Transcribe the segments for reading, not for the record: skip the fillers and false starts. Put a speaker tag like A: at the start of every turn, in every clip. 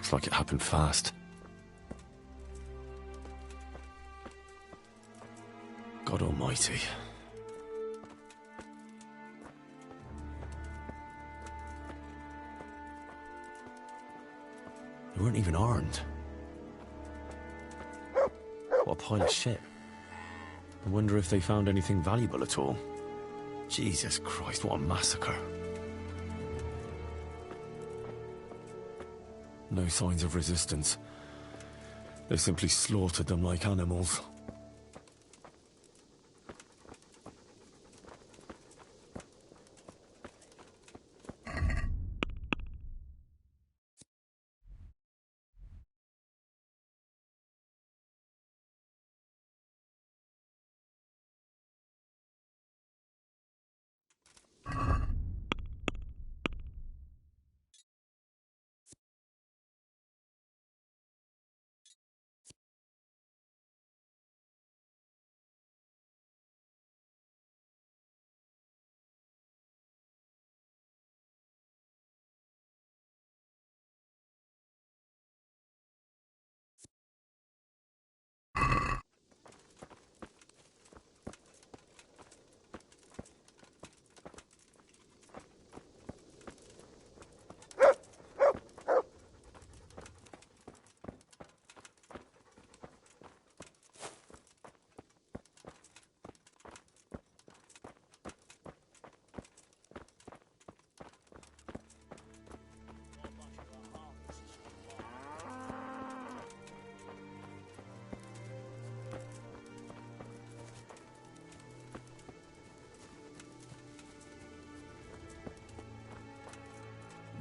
A: Looks like it happened fast. God almighty. They weren't even armed. What a pile of shit. I wonder if they found anything valuable at all. Jesus Christ, what a massacre. No signs of resistance. They simply slaughtered them like animals.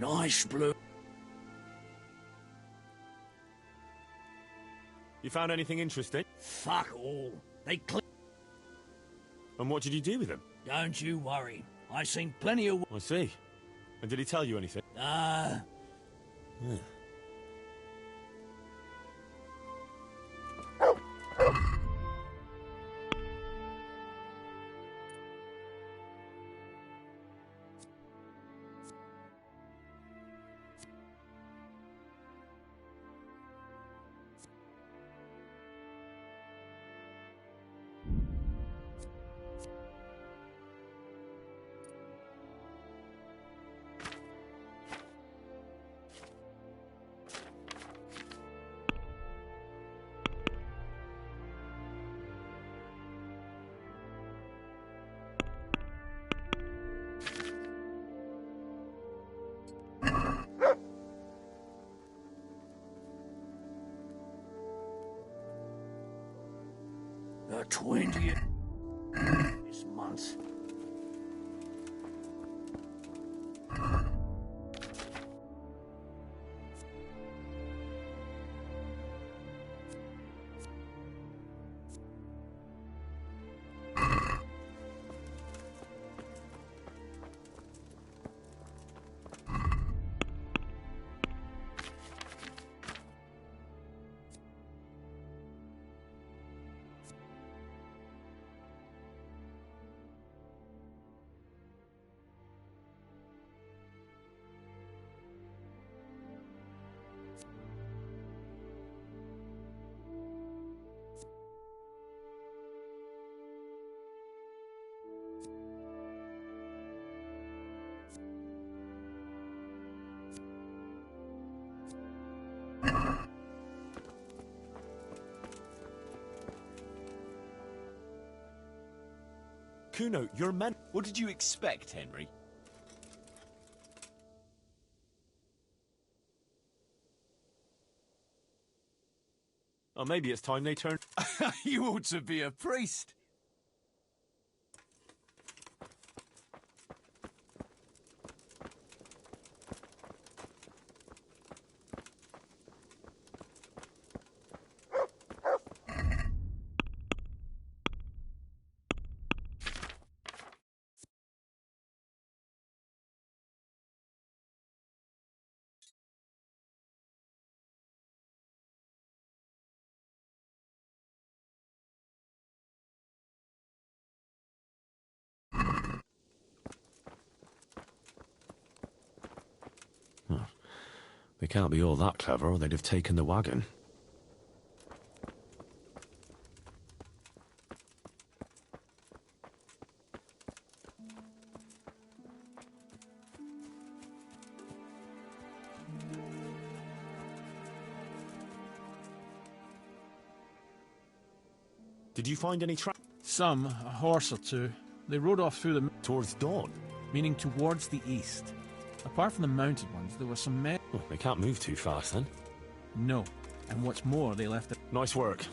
B: Nice blue.
A: You found anything interesting?
B: Fuck all. They
A: And what did you do with them?
B: Don't you worry. I seen plenty of...
A: I see. And did he tell you anything?
B: Ah. The 20th this month.
C: Kuno, you're a man. What did you expect, Henry?
A: Oh, maybe it's time they turned...
C: You ought to be a priest.
A: They can't be all that clever, or they'd have taken the wagon.
C: Did you find any
D: Some, a horse or two. They rode off through the...
C: towards dawn?
D: meaning towards the east. Apart from the mounted ones, there were some men...
A: Oh, they can't move too fast, then.
D: No. And what's more, they left it...
C: Nice work.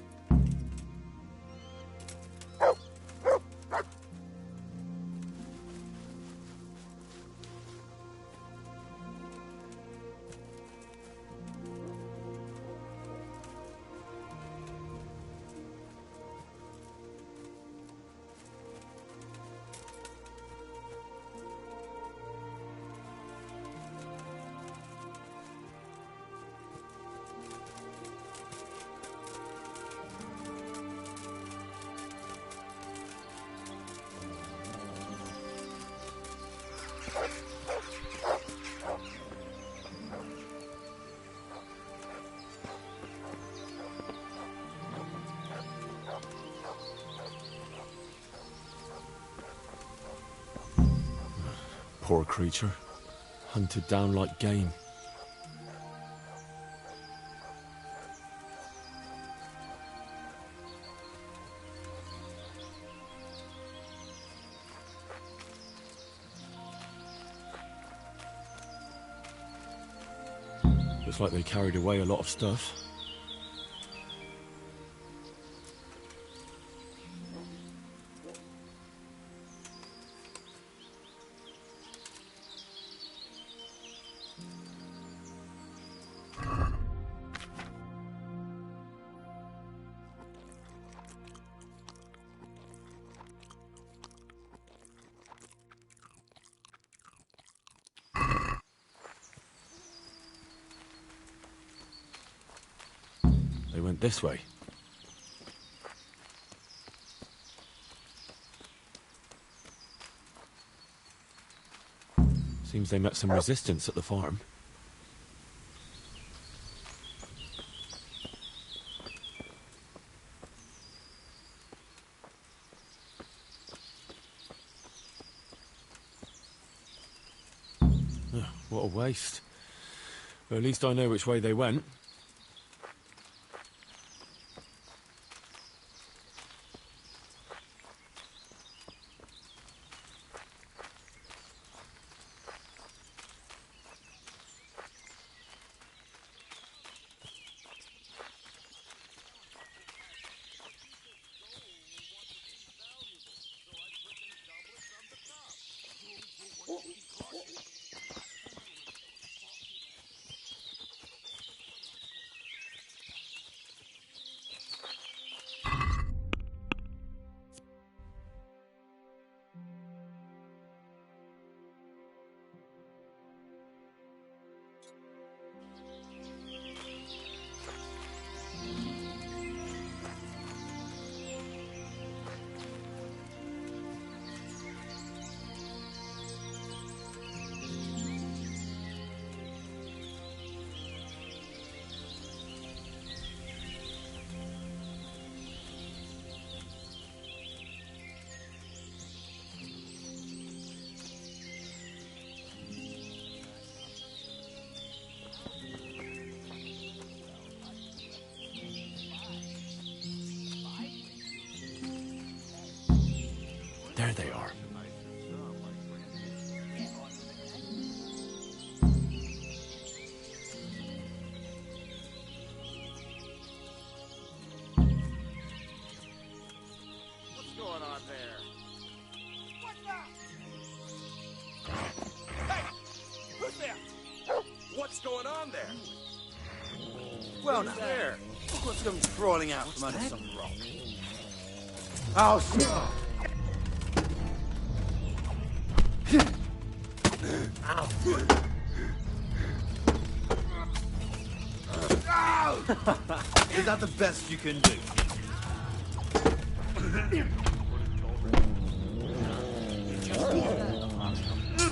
A: Poor creature. Hunted down like game. Looks like they carried away a lot of stuff. They went this way. Seems they met some resistance at the farm. What a waste. Well, at least I know which way they went. There they are.
E: What's going on there? What the? Hey! Who's there? What's going on there? Well, now there. Look what's come crawling out from under some rock. Oh, shit! Is that the best you can do?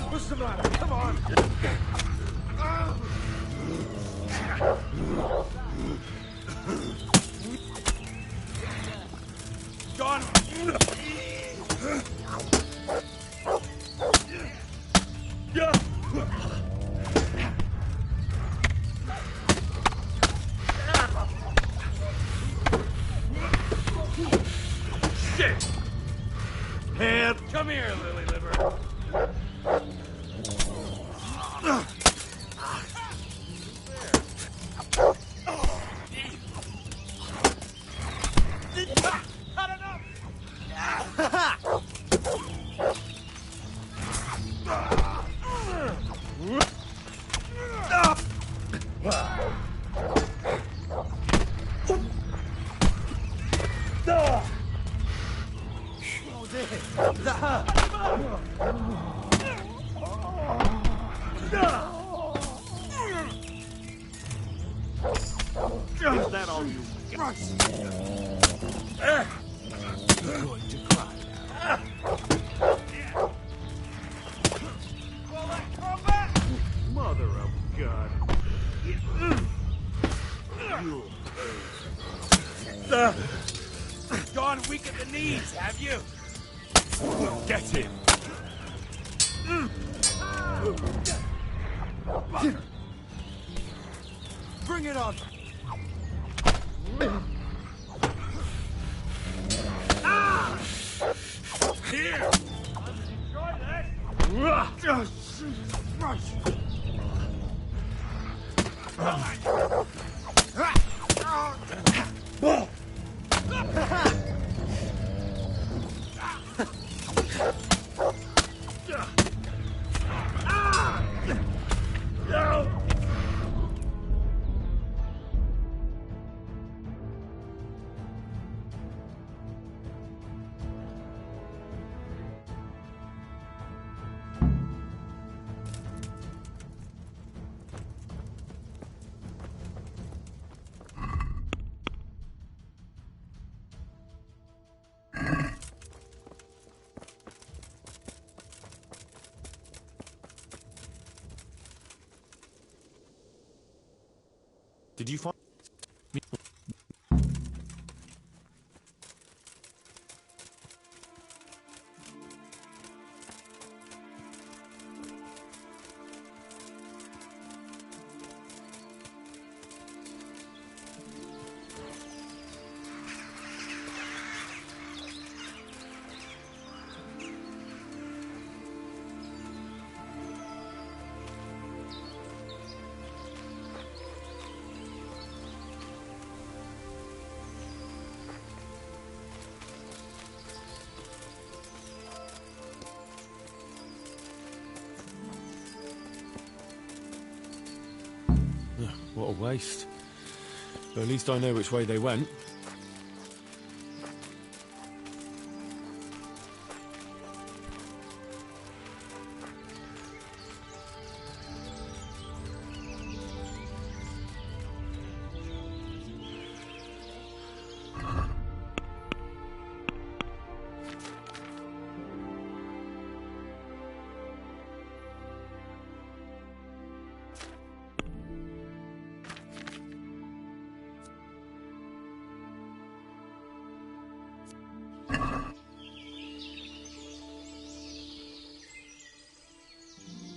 E: What's the matter? Come on! hand. Come here, lily liver. Is that all you got? You're going to cry now. Mother of God. Gone weak at the knees, have you? Get him. Bring it on. Here! Enjoy that!
C: Did you find...
A: What a waste. But at least I know which way they went.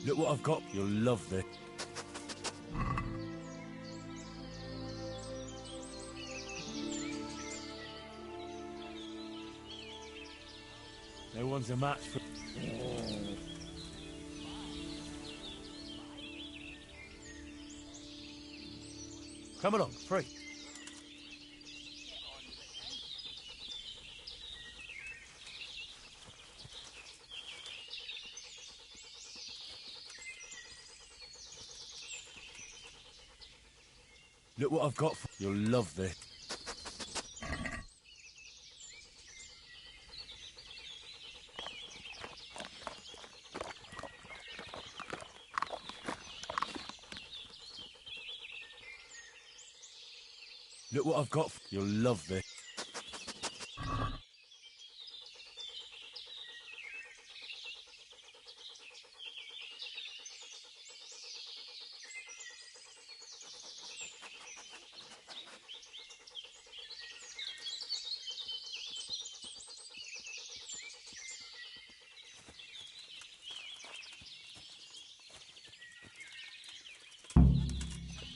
C: Look what I've got. You'll love this. No one's a match for... Come along, free. Look what I've got for... You'll love this. Look what I've got for... You'll love this.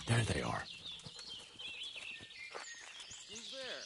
A: There they are.
E: Who's there?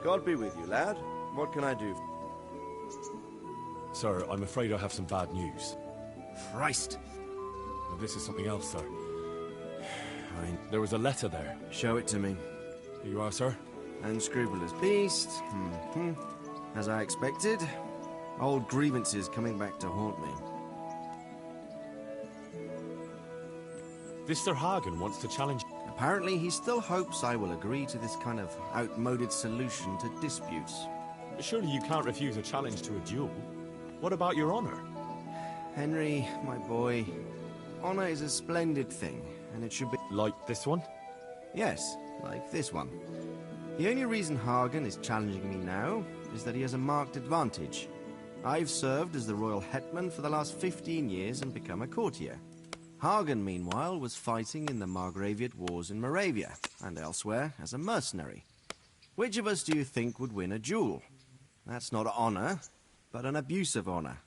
F: God be with you, lad. What can I do?
A: Sir, I'm afraid I have some bad news.
F: Christ!
A: Well, this is something else, sir. There was a letter there.
F: Show it to me.
A: Here you are, sir.
F: Unscrupulous beast. As I expected. Old grievances coming back to haunt me.
A: This Sir Hagen wants to challenge...
F: Apparently, he still hopes I will agree to this kind of outmoded solution to disputes.
A: Surely you can't refuse a challenge to a duel. What about your honor?
F: Henry, my boy, honor is a splendid thing, and it should be...
A: Like this one?
F: Yes, like this one. The only reason Hagen is challenging me now is that he has a marked advantage. I've served as the royal hetman for the last 15 years and become a courtier. Hagen, meanwhile, was fighting in the Margraviate Wars in Moravia, and elsewhere as a mercenary. Which of us do you think would win a duel? That's not honor, but an abuse of honor.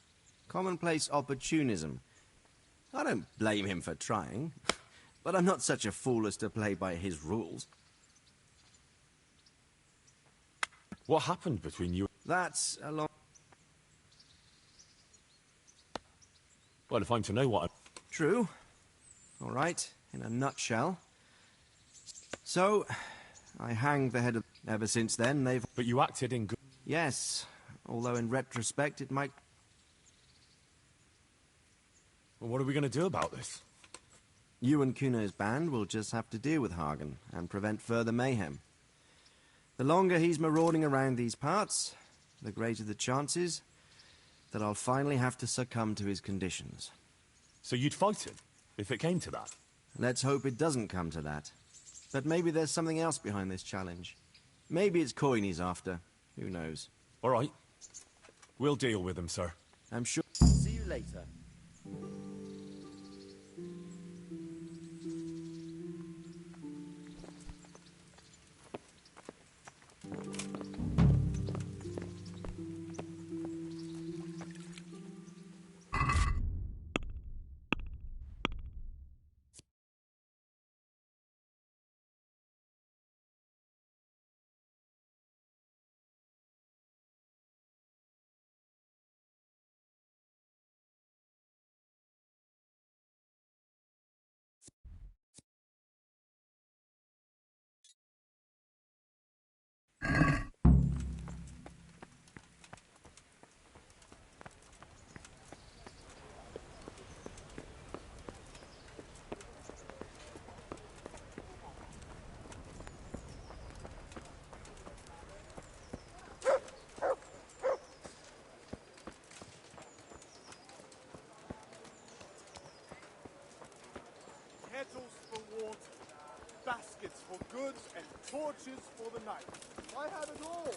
F: Commonplace opportunism. I don't blame him for trying, but I'm not such a fool as to play by his rules.
A: What happened between you...
F: That's a long...
A: Well, if I'm to know what...
F: True. All right, in a nutshell. So, I hanged the head of... Ever since then, they've...
A: But you acted in good...
F: Yes, although in retrospect it might...
A: Well, what are we going to do about this?
F: You and Kuno's band will just have to deal with Hagen and prevent further mayhem. The longer he's marauding around these parts, the greater the chances that I'll finally have to succumb to his conditions.
A: So you'd fight him, if it came to that?
F: Let's hope it doesn't come to that. But maybe there's something else behind this challenge. Maybe it's coin he's after. Who knows?
A: All right. We'll deal with him, sir.
F: I'm sure... See you later.
E: Kettles for water, baskets for goods, and torches for the night. I have it all.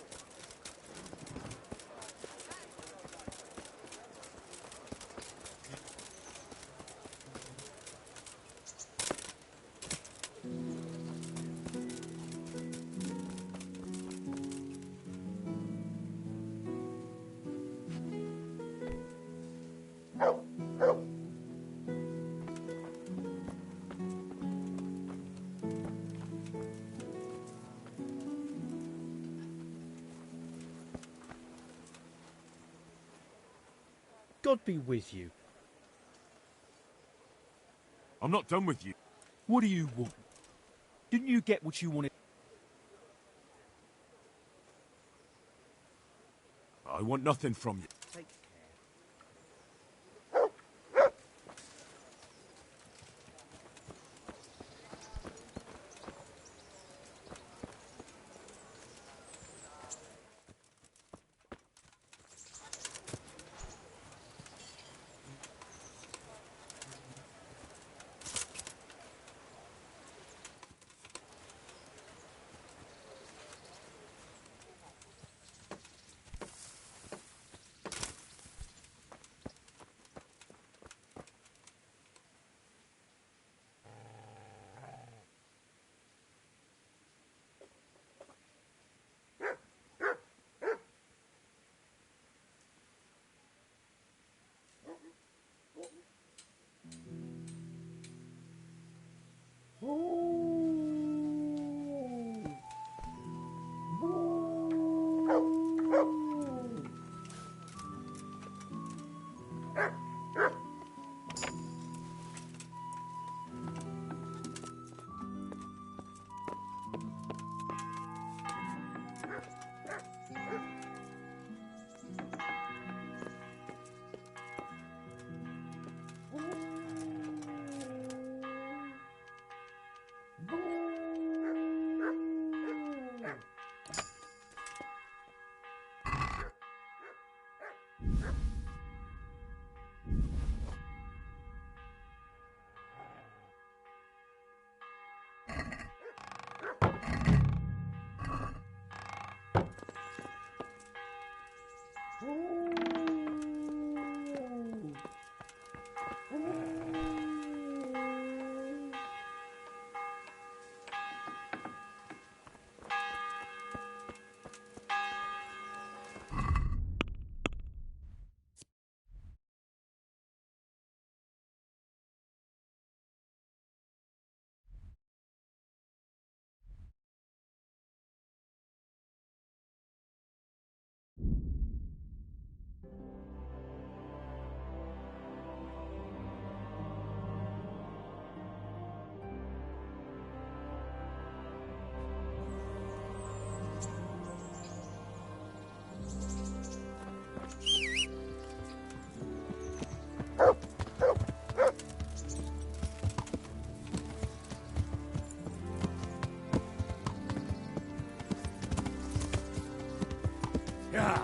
G: God be with you.
C: I'm not done with you.
G: What do you want? Didn't you get what you wanted?
C: I want nothing from you.
G: Take
C: Yeah.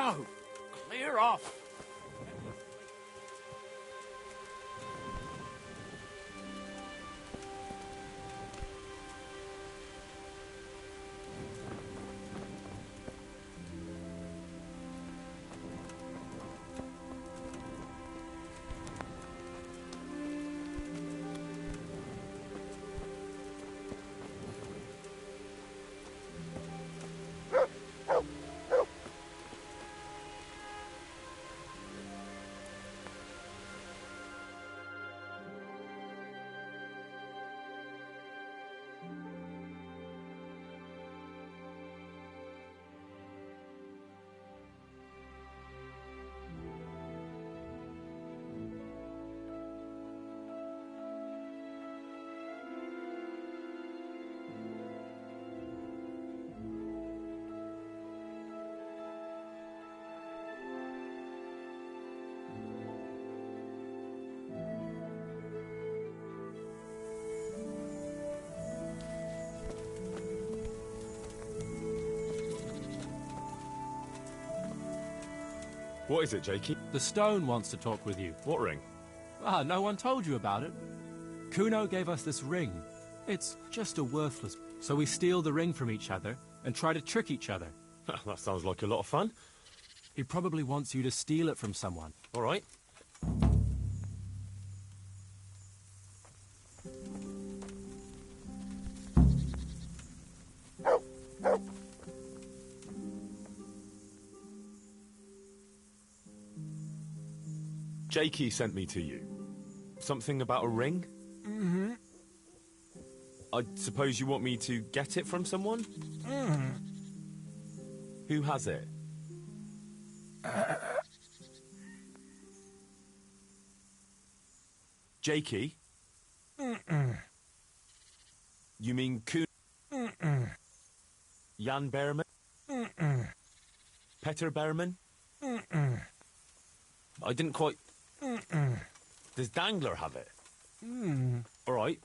B: No! Clear off!
C: What is it, Jakey?
H: The stone wants to talk with you.
C: What ring?
H: Ah, no one told you about it. Kuno gave us this ring. It's just a worthless... So we steal the ring from each other and try to trick each other.
C: That sounds like a lot of fun.
H: He probably wants you to steal it from someone.
C: All right. Jakey sent me to you. Something about a ring?
D: Mm-hmm.
C: I suppose you want me to get it from someone?
D: Mm-hmm.
C: Who has it? Jakey?
D: Mm-mm.
C: You mean Kuno?
D: Mm-mm.
C: Jan Behrman?
D: Mm-mm.
C: Peter Behrman?
D: Mm-mm.
C: I didn't quite...
D: Mm-mm.
C: Does Dangler have it?
D: Mm.
C: All right.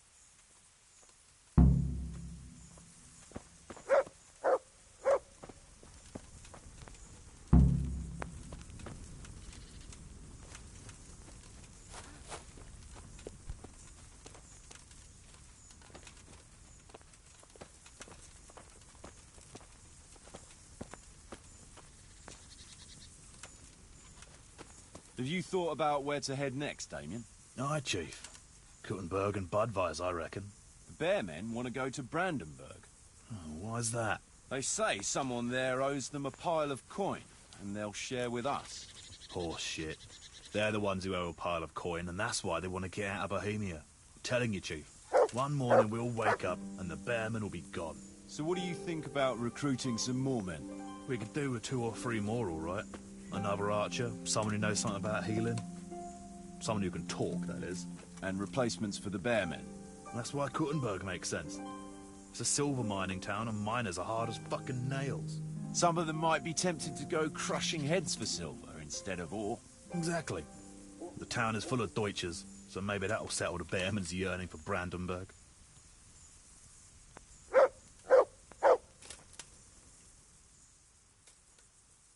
E: Have you thought about where to head next, Damien?
I: Aye, Chief. Kuttenberg and Budweis, I reckon.
E: The Bearmen want to go to Brandenburg.
I: Oh, why's that?
E: They say someone there owes them a pile of coin, and they'll share with us.
I: Horse shit. They're the ones who owe a pile of coin, and that's why they want to get out of Bohemia. I'm telling you, Chief. One morning we'll wake up, and the Bearmen will be gone.
E: So what do you think about recruiting some more men?
I: We could do with 2 or 3 more, all right? Another archer, someone who knows something about healing. Someone who can talk, that is.
E: And replacements for the Bearmen?
I: That's why Kuttenberg makes sense. It's a silver mining town, and miners are hard as fucking nails.
E: Some of them might be tempted to go crushing heads for silver instead of ore.
I: Exactly. The town is full of Deutsches, so maybe that'll settle the Bearman's yearning for Brandenburg.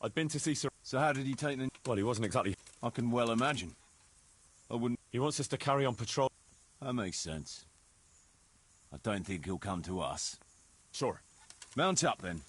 C: I'd been to see Sir...
E: So how did he take the...
C: Well, he wasn't exactly...
E: I can well imagine. I wouldn't...
C: He wants us to carry on patrol...
E: That makes sense. I don't think he'll come to us.
C: Sure.
E: Mount up, then.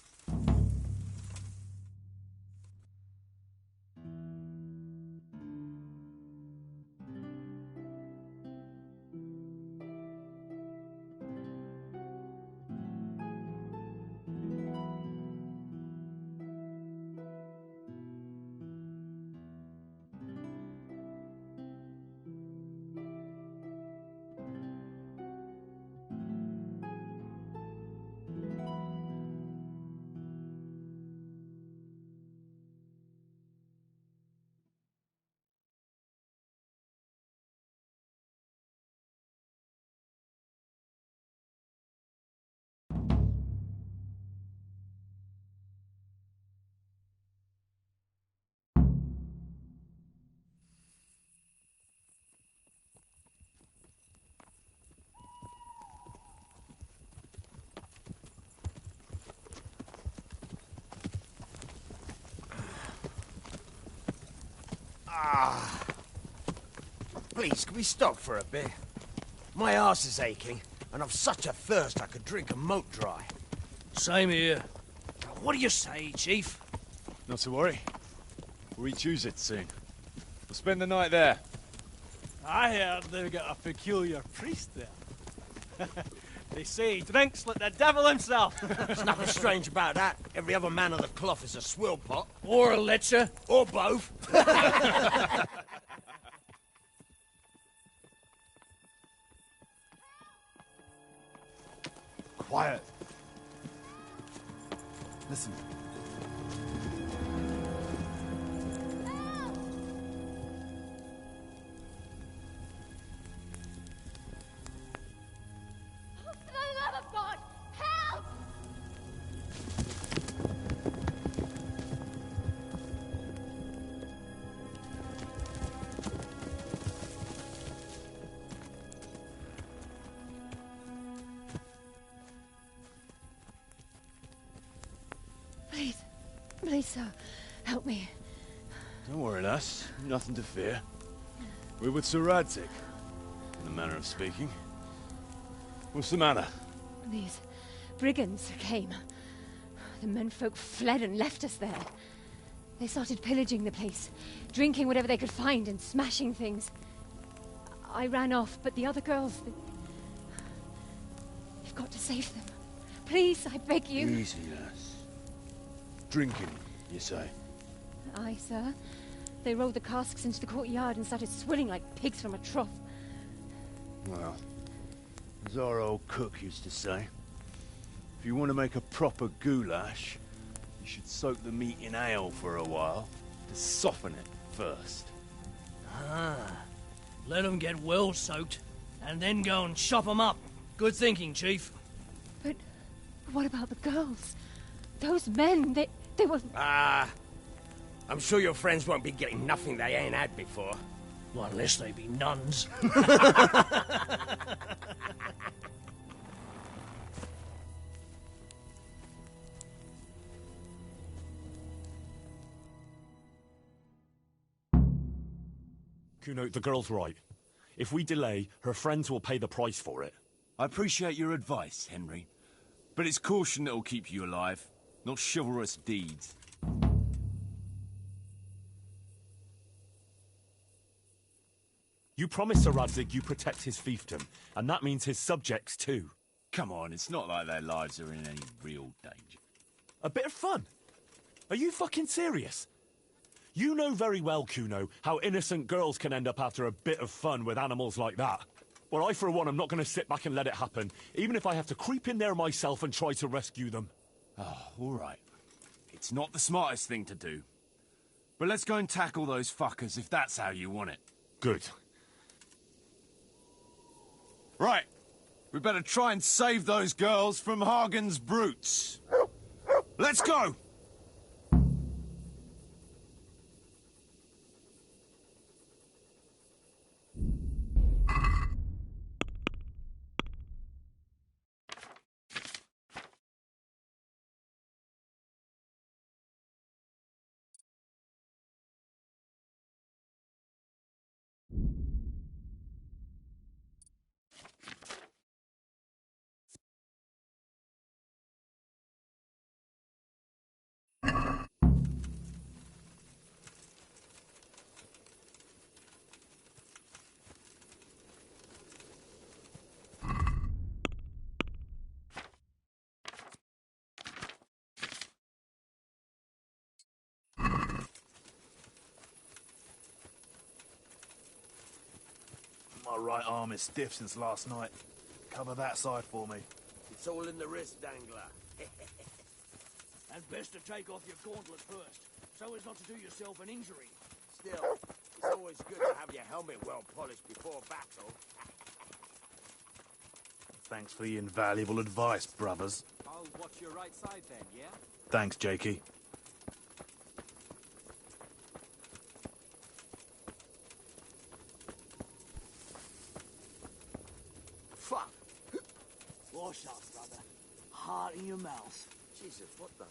E: Please, can we stop for a bit? My arse is aching, and I've such a thirst I could drink a moat dry.
B: Same here. What do you say, Chief?
J: Not to worry. We'll reach it soon. We'll spend the night there.
G: I heard they've got a peculiar priest there. They say he drinks like the devil himself.
E: There's nothing strange about that. Every other man of the cloth is a swill pot.
B: Or a lecher.
E: Or both.
J: Quiet. Listen.
K: For the love of God, help! Please, sir, help me.
J: Don't worry, lass. Nothing to fear. We're with Sir Radzig, in the manner of speaking. What's the matter?
K: These brigands came. The menfolk fled and left us there. They started pillaging the place, drinking whatever they could find and smashing things. I ran off, but the other girls... You've got to save them. Please, I beg you.
J: Easy, lass. Drinking, you say?
K: Aye, sir. They rolled the casks into the courtyard and started swilling like pigs from a trough.
J: Well, as our old cook used to say, if you want to make a proper goulash, you should soak the meat in ale for a while to soften it first.
B: Ah. Let them get well soaked, and then go and chop them up. Good thinking, Chief.
K: But what about the girls? Those men, they were...
E: I'm sure your friends won't be getting nothing they ain't had before.
B: Well, unless they be nuns.
C: Kuno, the girl's right. If we delay, her friends will pay the price for it.
L: I appreciate your advice, Henry. But it's caution that'll keep you alive, not chivalrous deeds.
C: You promised Sir Radzig you protect his fiefdom, and that means his subjects too.
L: Come on, it's not like their lives are in any real danger.
C: A bit of fun? Are you fucking serious? You know very well, Kuno, how innocent girls can end up after a bit of fun with animals like that. Well, I, for one, am not going to sit back and let it happen, even if I have to creep in there myself and try to rescue them.
L: Oh, all right. It's not the smartest thing to do. But let's go and tackle those fuckers if that's how you want it.
C: Good.
L: Right. We better try and save those girls from Hagen's brutes. Let's go!
I: My right arm is stiff since last night. Cover that side for me.
E: It's all in the wrist, Dangler.
B: And best to take off your gauntlet first, so as not to do yourself an injury.
E: Still, it's always good to have your helmet well polished before battle.
I: Thanks for the invaluable advice, brothers.
M: I'll watch your right side then, yeah?
I: Thanks, Jakey.
E: Fuck!
B: Wash up, brother. Heart in your mouth.
E: Jesus, what the...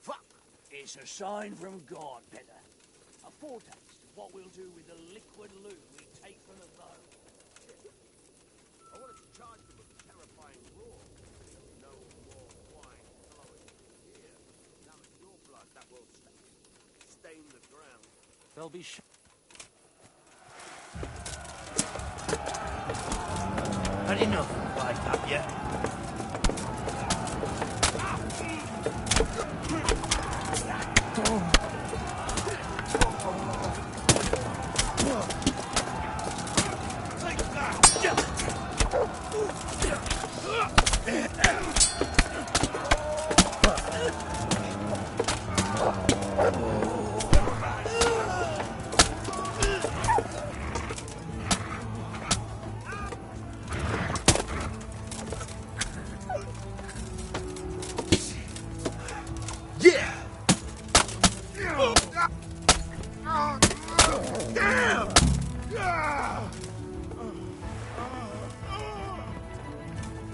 E: Fuck!
B: It's a sign from God, Peter. A foretaste of what we'll do with the liquid loot we take from the boat.
E: I wanted to charge them with a terrifying roar. No more wine flowing here. Now it's your blood that will stain the ground.
M: They'll be
B: Had enough like that yet?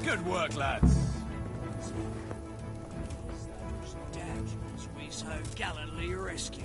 L: Good work, lads.
B: Dead, as we so gallantly rescued.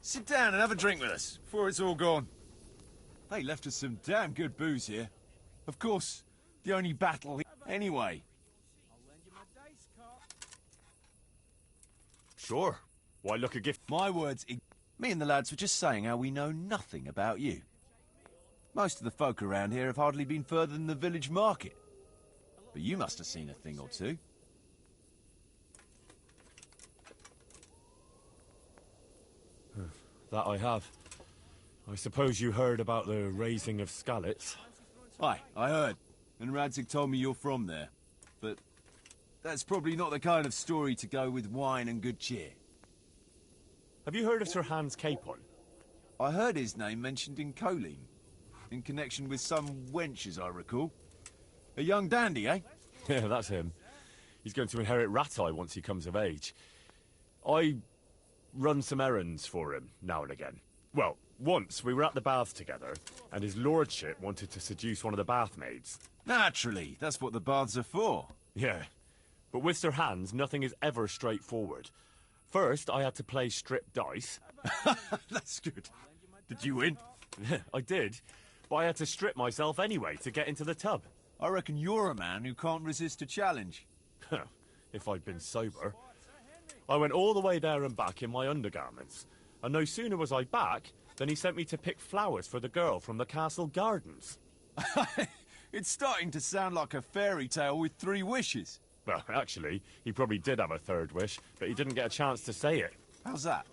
L: Sit down and have a drink with us before it's all gone. They left us some damn good booze here. Of course, the only battle anyway.
C: Sure. Why look a gift?
L: My words. Me and the lads were just saying how we know nothing about you. Most of the folk around here have hardly been further than the village market. But you must have seen a thing or two.
C: That I have. I suppose you heard about the raising of Skalitz.
L: Aye, I heard. And Radzig told me you're from there. But that's probably not the kind of story to go with wine and good cheer.
C: Have you heard of Sir Hans Capon?
L: I heard his name mentioned in Colleen. In connection with some wench, as I recall. A young dandy, eh?
C: Yeah, that's him. He's going to inherit Rattay once he comes of age. I run some errands for him now and again. Well, once we were at the baths together, and his lordship wanted to seduce one of the bath maids.
L: Naturally, that's what the baths are for.
C: Yeah, but with Sir Hans, nothing is ever straightforward. First, I had to play strip dice.
L: That's good. Did you win?
C: I did, but I had to strip myself anyway to get into the tub.
L: I reckon you're a man who can't resist a challenge.
C: If I'd been sober. I went all the way there and back in my undergarments, and no sooner was I back than he sent me to pick flowers for the girl from the castle gardens.
L: It's starting to sound like a fairy tale with 3 wishes.
C: Well, actually, he probably did have a third wish, but he didn't get a chance to say it.
L: How's that?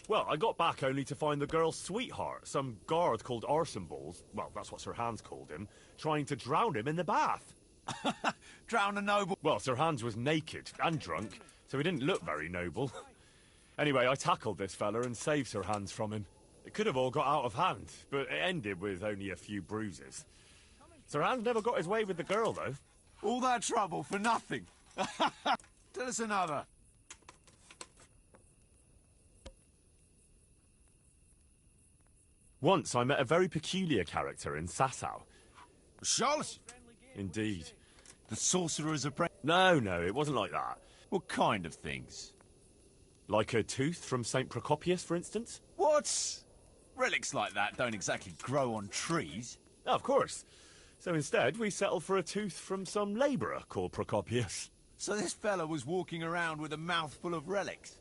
C: Well, I got back only to find the girl's sweetheart, some guard called Arsenballs, well, that's what Sir Hans called him, trying to drown him in the bath.
L: Drown a noble?
C: Well, Sir Hans was naked and drunk, so he didn't look very noble. Anyway, I tackled this fella and saved Sir Hans from him. It could have all got out of hand, but it ended with only a few bruises. Sir Hans never got his way with the girl, though.
L: All that trouble for nothing. Tell us another.
C: Once I met a very peculiar character in Sasau.
L: Charlotte?
C: Indeed.
L: The sorcerer's apprentice?
C: No, it wasn't like that.
L: What kind of things?
C: Like a tooth from St. Procopius, for instance?
L: What? Relics like that don't exactly grow on trees.
C: Oh, of course. So instead, we settled for a tooth from some labourer called Procopius.
L: So this fella was walking around with a mouthful of relics.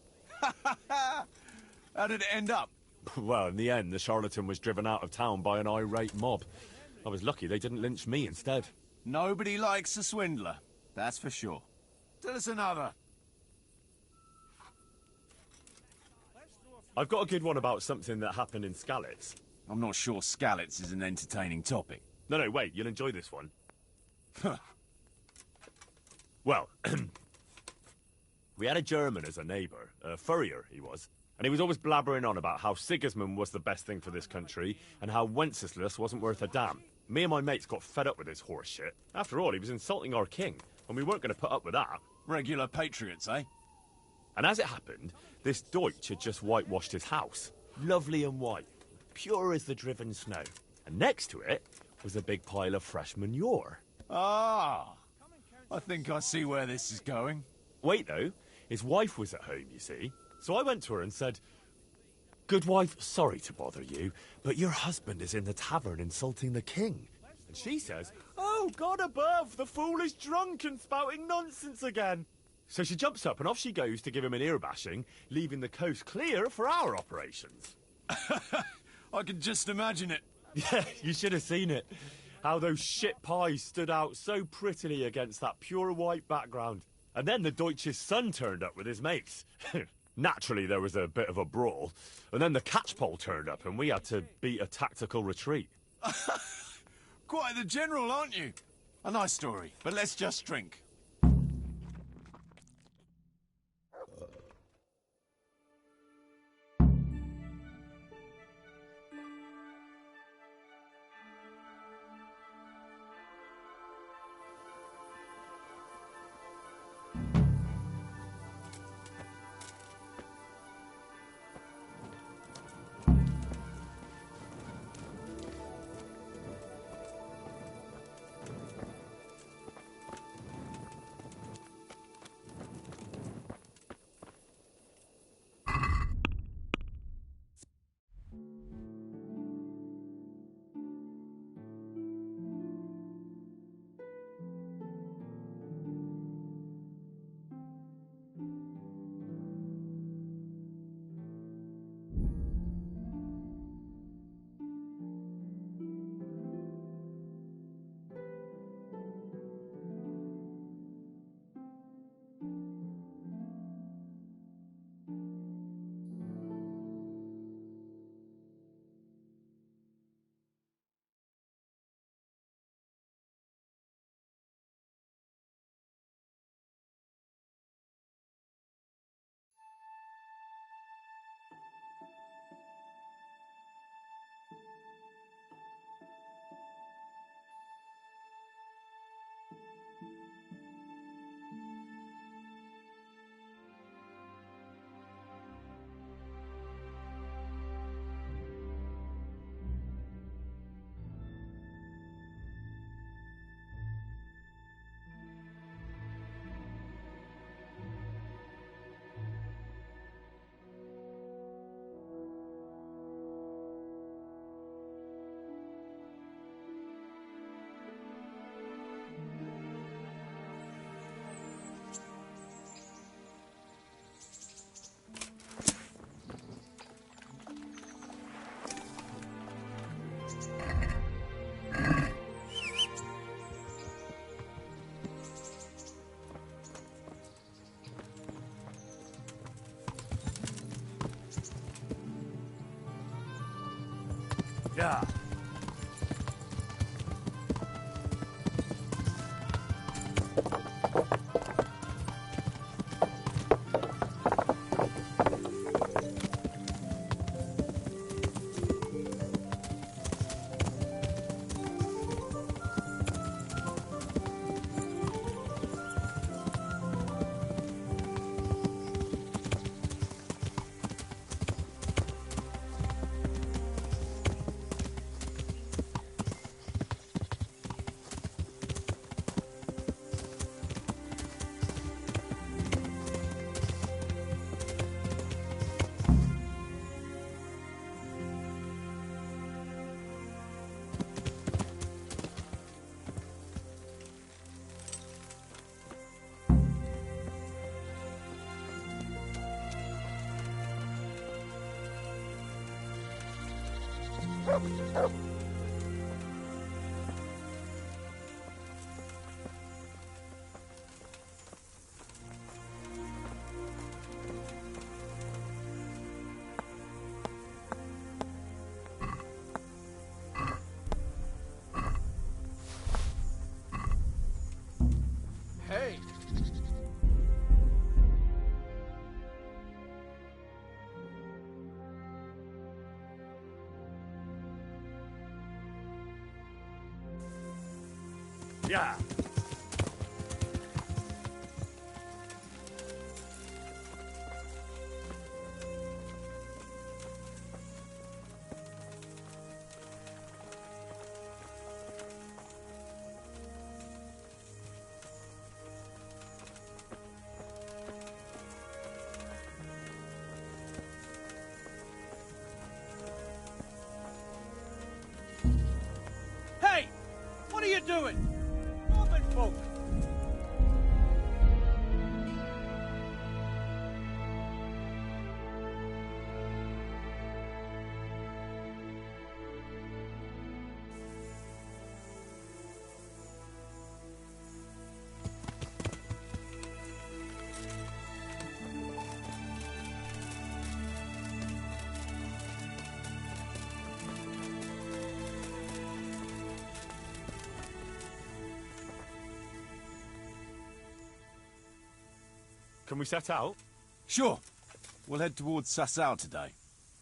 L: How did it end up?
C: Well, in the end, the charlatan was driven out of town by an irate mob. I was lucky they didn't lynch me instead.
L: Nobody likes a swindler, that's for sure. Tell us another.
C: I've got a good one about something that happened in Skalitz.
L: I'm not sure Skalitz is an entertaining topic.
C: No, wait, you'll enjoy this one. Well, we had a German as a neighbour, a furrier he was, and he was always blabbering on about how Sigismund was the best thing for this country, and how Wenceslas wasn't worth a damn. Me and my mates got fed up with his horse shit. After all, he was insulting our king, and we weren't going to put up with that.
L: Regular patriots, eh?
C: And as it happened, this Deutsch had just whitewashed his house. Lovely and white, pure as the driven snow. And next to it was a big pile of fresh manure.
L: Ah, I think I see where this is going.
C: Wait, though. His wife was at home, you see. So I went to her and said, "Good wife, sorry to bother you, but your husband is in the tavern insulting the king." And she says, "Oh, God above, the fool is drunk and spouting nonsense again." So she jumps up and off she goes to give him an ear bashing, leaving the coast clear for our operations.
L: I can just imagine it.
C: Yeah, you should have seen it. How those shit pies stood out so prettily against that pure white background. And then the Deutsch's son turned up with his mates. Naturally, there was a bit of a brawl. And then the catchpole turned up and we had to beat a tactical retreat.
L: Quite the general, aren't you? A nice story, but let's just drink.
C: Yeah.
G: Hey!
C: Yeah.
G: Hey! What are you doing? Robin folk!
C: Can we set out?
L: Sure. We'll head towards Sasau today.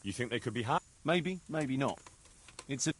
C: You think they could be hacked?
L: Maybe, maybe not. It's a...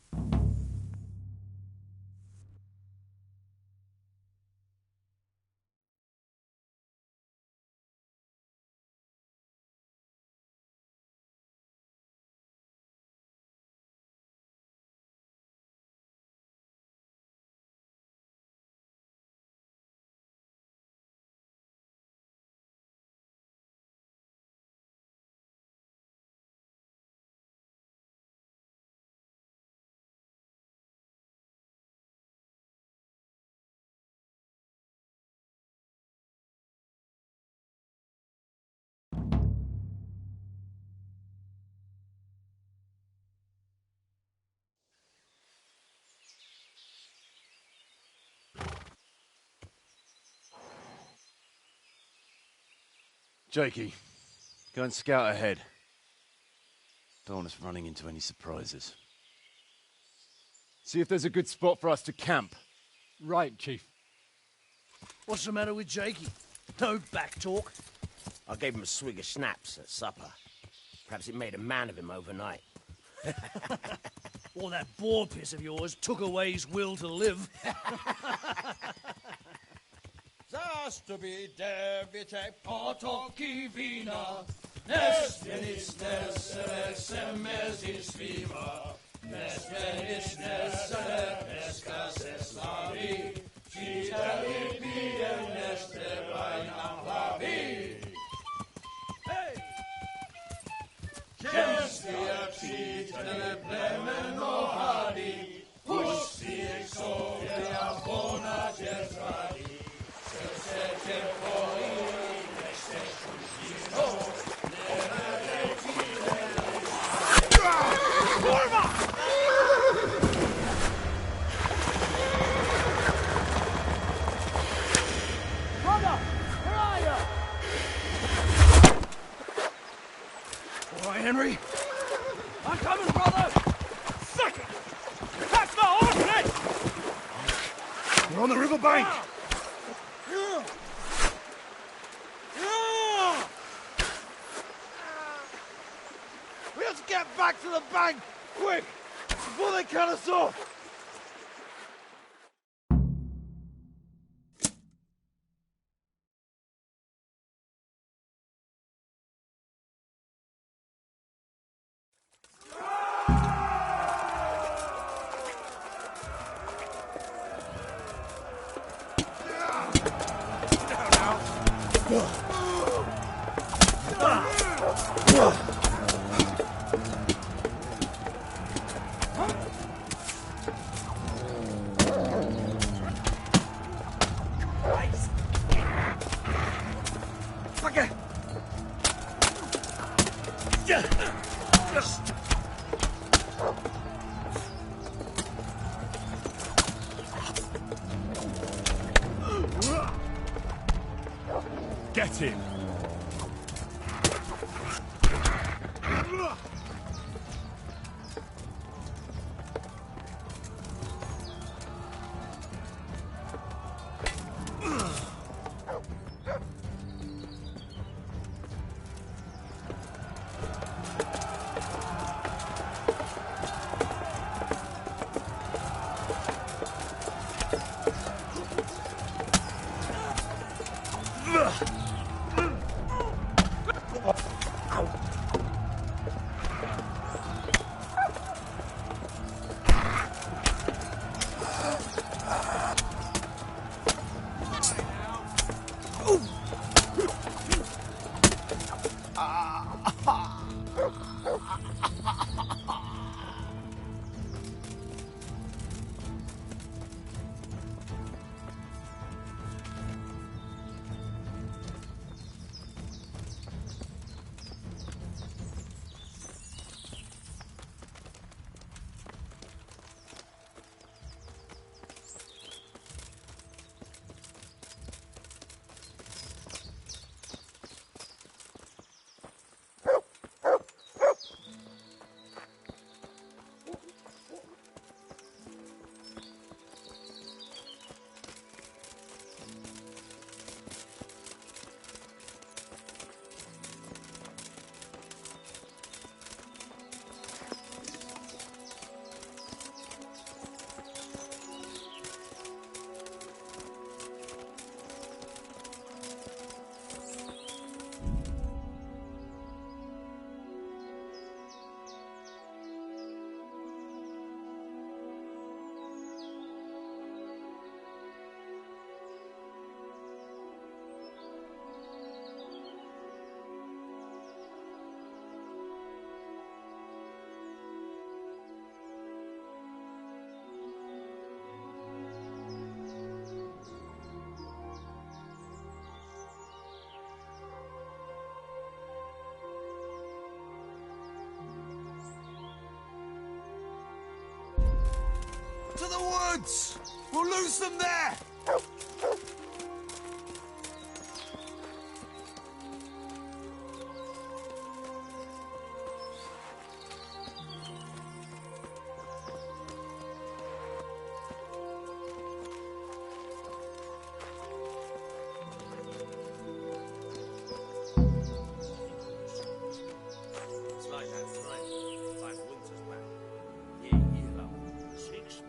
J: Jakey, go and scout ahead. Don't want us running into any surprises. See if there's a good spot for us to camp.
G: Right, Chief.
B: What's the matter with Jakey? No back talk.
N: I gave him a swig of schnapps at supper. Perhaps it made a man of him overnight.
B: Or that boar piss of yours took away his will to live.
O: Zastubi devite potoki vina, nes venis nes semezis viva, nes venis nes escases lavi, cita lipidem nes tevainam lavi. Hey! Kestia cita plemen mohadi, pusti exovia bona getradi.
B: Brother, where are you? All right, Henry. I'm coming, brother. Suck it! That's my horse,
C: We're on the river bank.
O: We have to get back to the bank, quick, before they cut us off.
C: Get him!
L: To the woods! We'll lose them there!
N: It's like that flame, like winter's back. Yeah, you love it. 6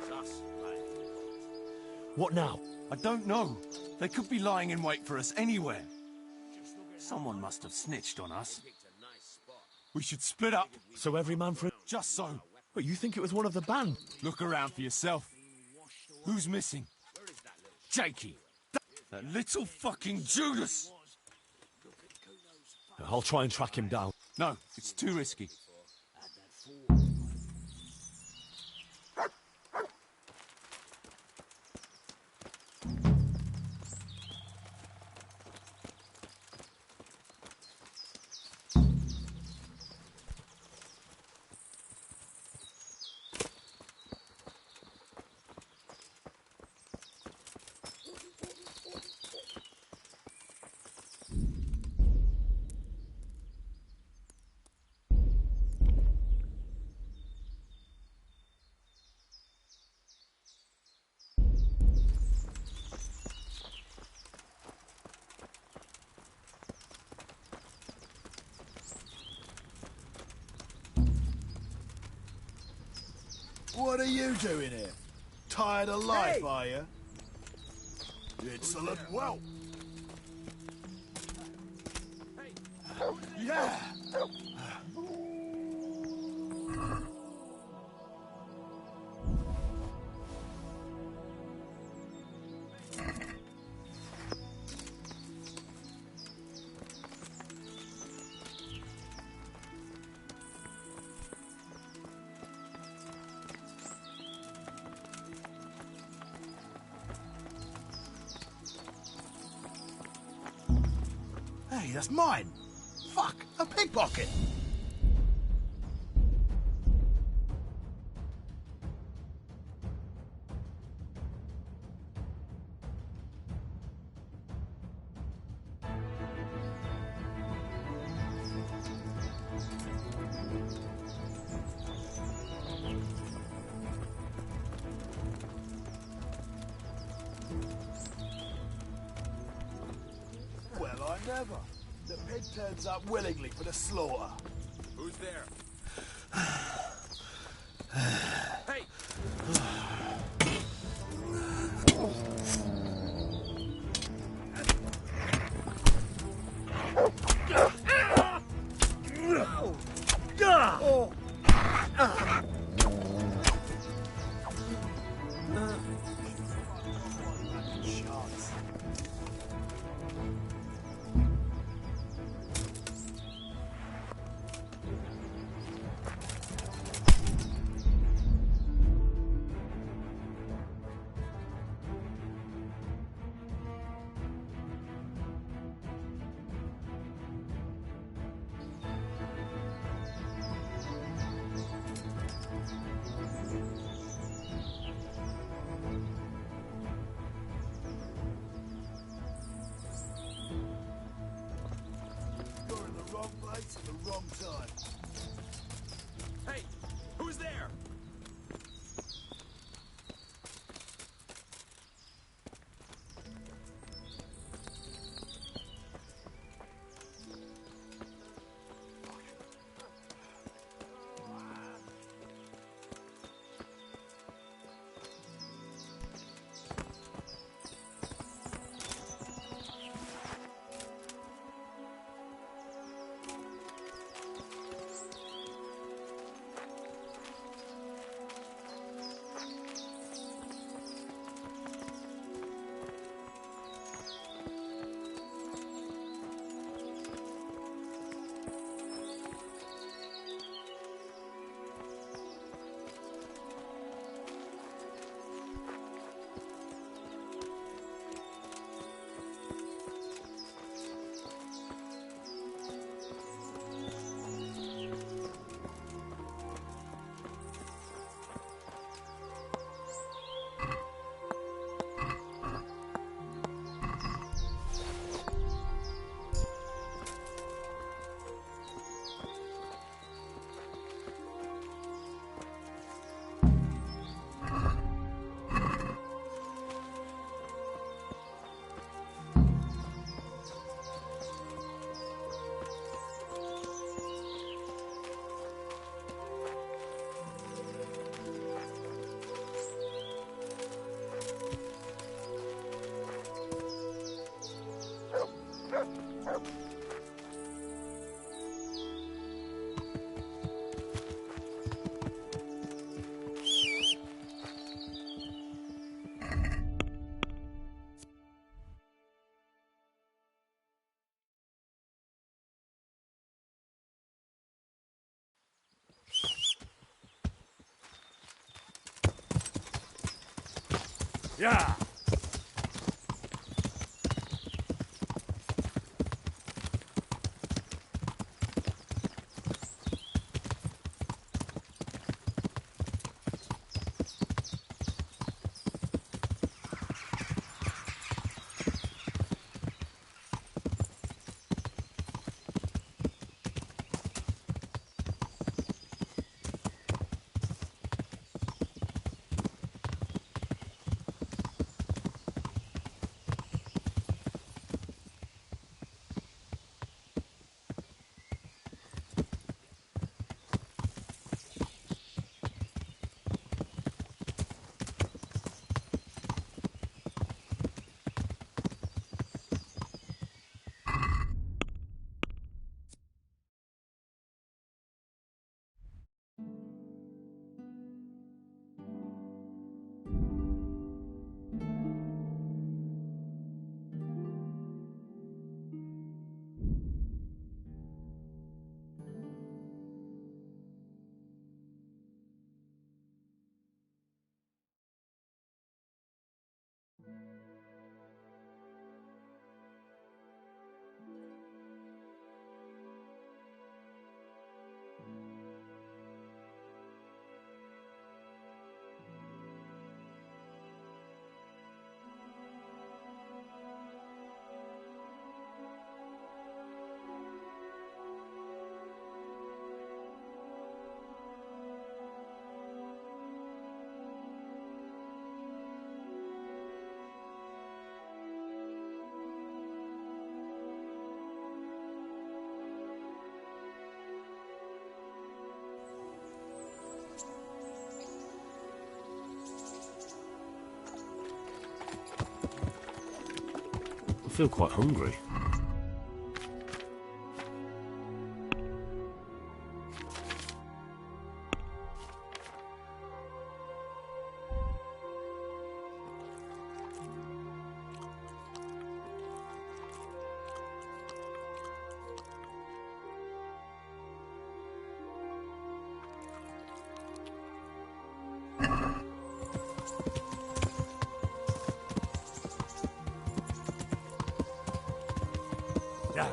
N: Thus, like.
C: What now?
L: I don't know. They could be lying in wait for us anywhere. Someone must have snitched on us. We should split up.
C: So every man for...
L: Just so.
C: But you think it was one of the band?
L: Look around for yourself. Who's missing? Jakey. That little fucking Judas!
C: I'll try and track him down.
L: No, it's too risky.
O: What are you doing here? Tired of life, are you? Excellent. Well. Yeah. Hey, that's mine. Fuck, a pickpocket.
E: ever. The pig turns up willingly for the slaughter.
N: Who's there? Hey!
E: Wrong place at the wrong time.
N: Hey! Who's there?
C: Yeah!
A: feel quite hungry.
C: Yeah.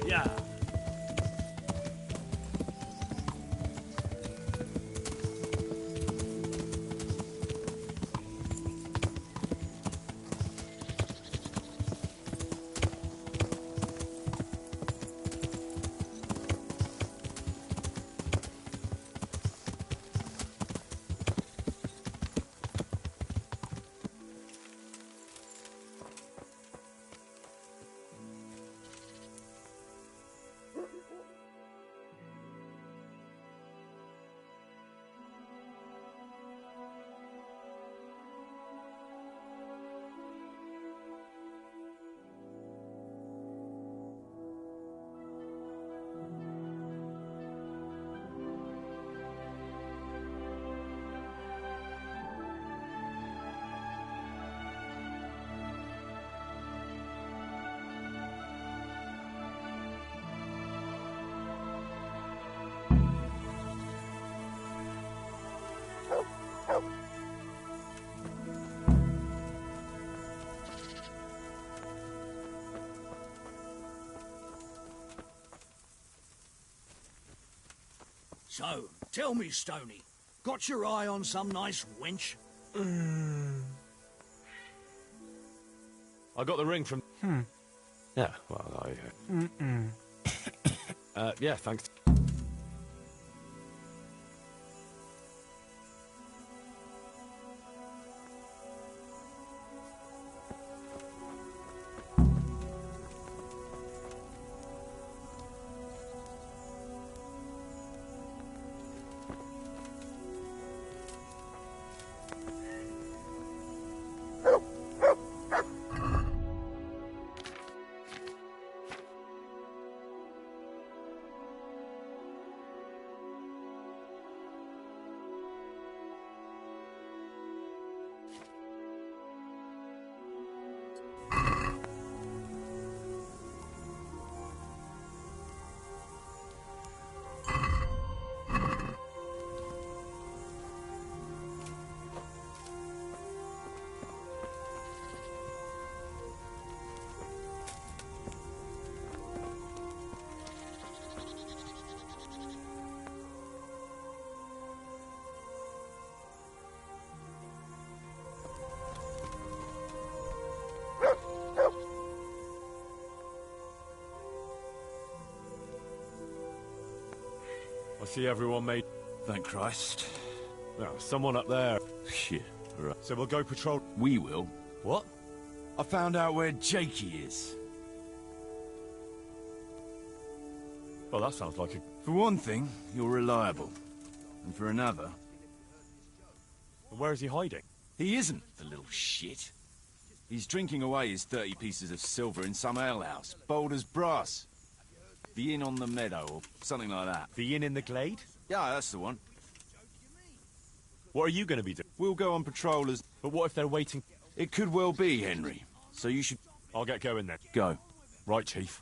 C: Yeah.
B: So, tell me, Stoney, got your eye on some nice wench?
C: I got the ring from... Yeah, well, yeah, thanks. I see everyone made...
J: Thank Christ.
C: No, someone up there.
J: Shit, right.
C: So we'll go patrol...
J: We will.
C: What?
J: I found out where Jakey is.
C: Well, that sounds like a...
J: For one thing, you're reliable. And for another...
C: Where is he hiding?
J: He isn't, the little shit. He's drinking away his 30 pieces of silver in some alehouse, bold as brass. The Inn on the Meadow, or something like that.
C: The Inn in the Glade?
J: Yeah, that's the one.
C: What are you going to be doing?
J: We'll go on patrol as...
C: But what if they're waiting?
J: It could well be, Henry. So you should...
C: I'll get going then.
J: Go.
C: Right, Chief.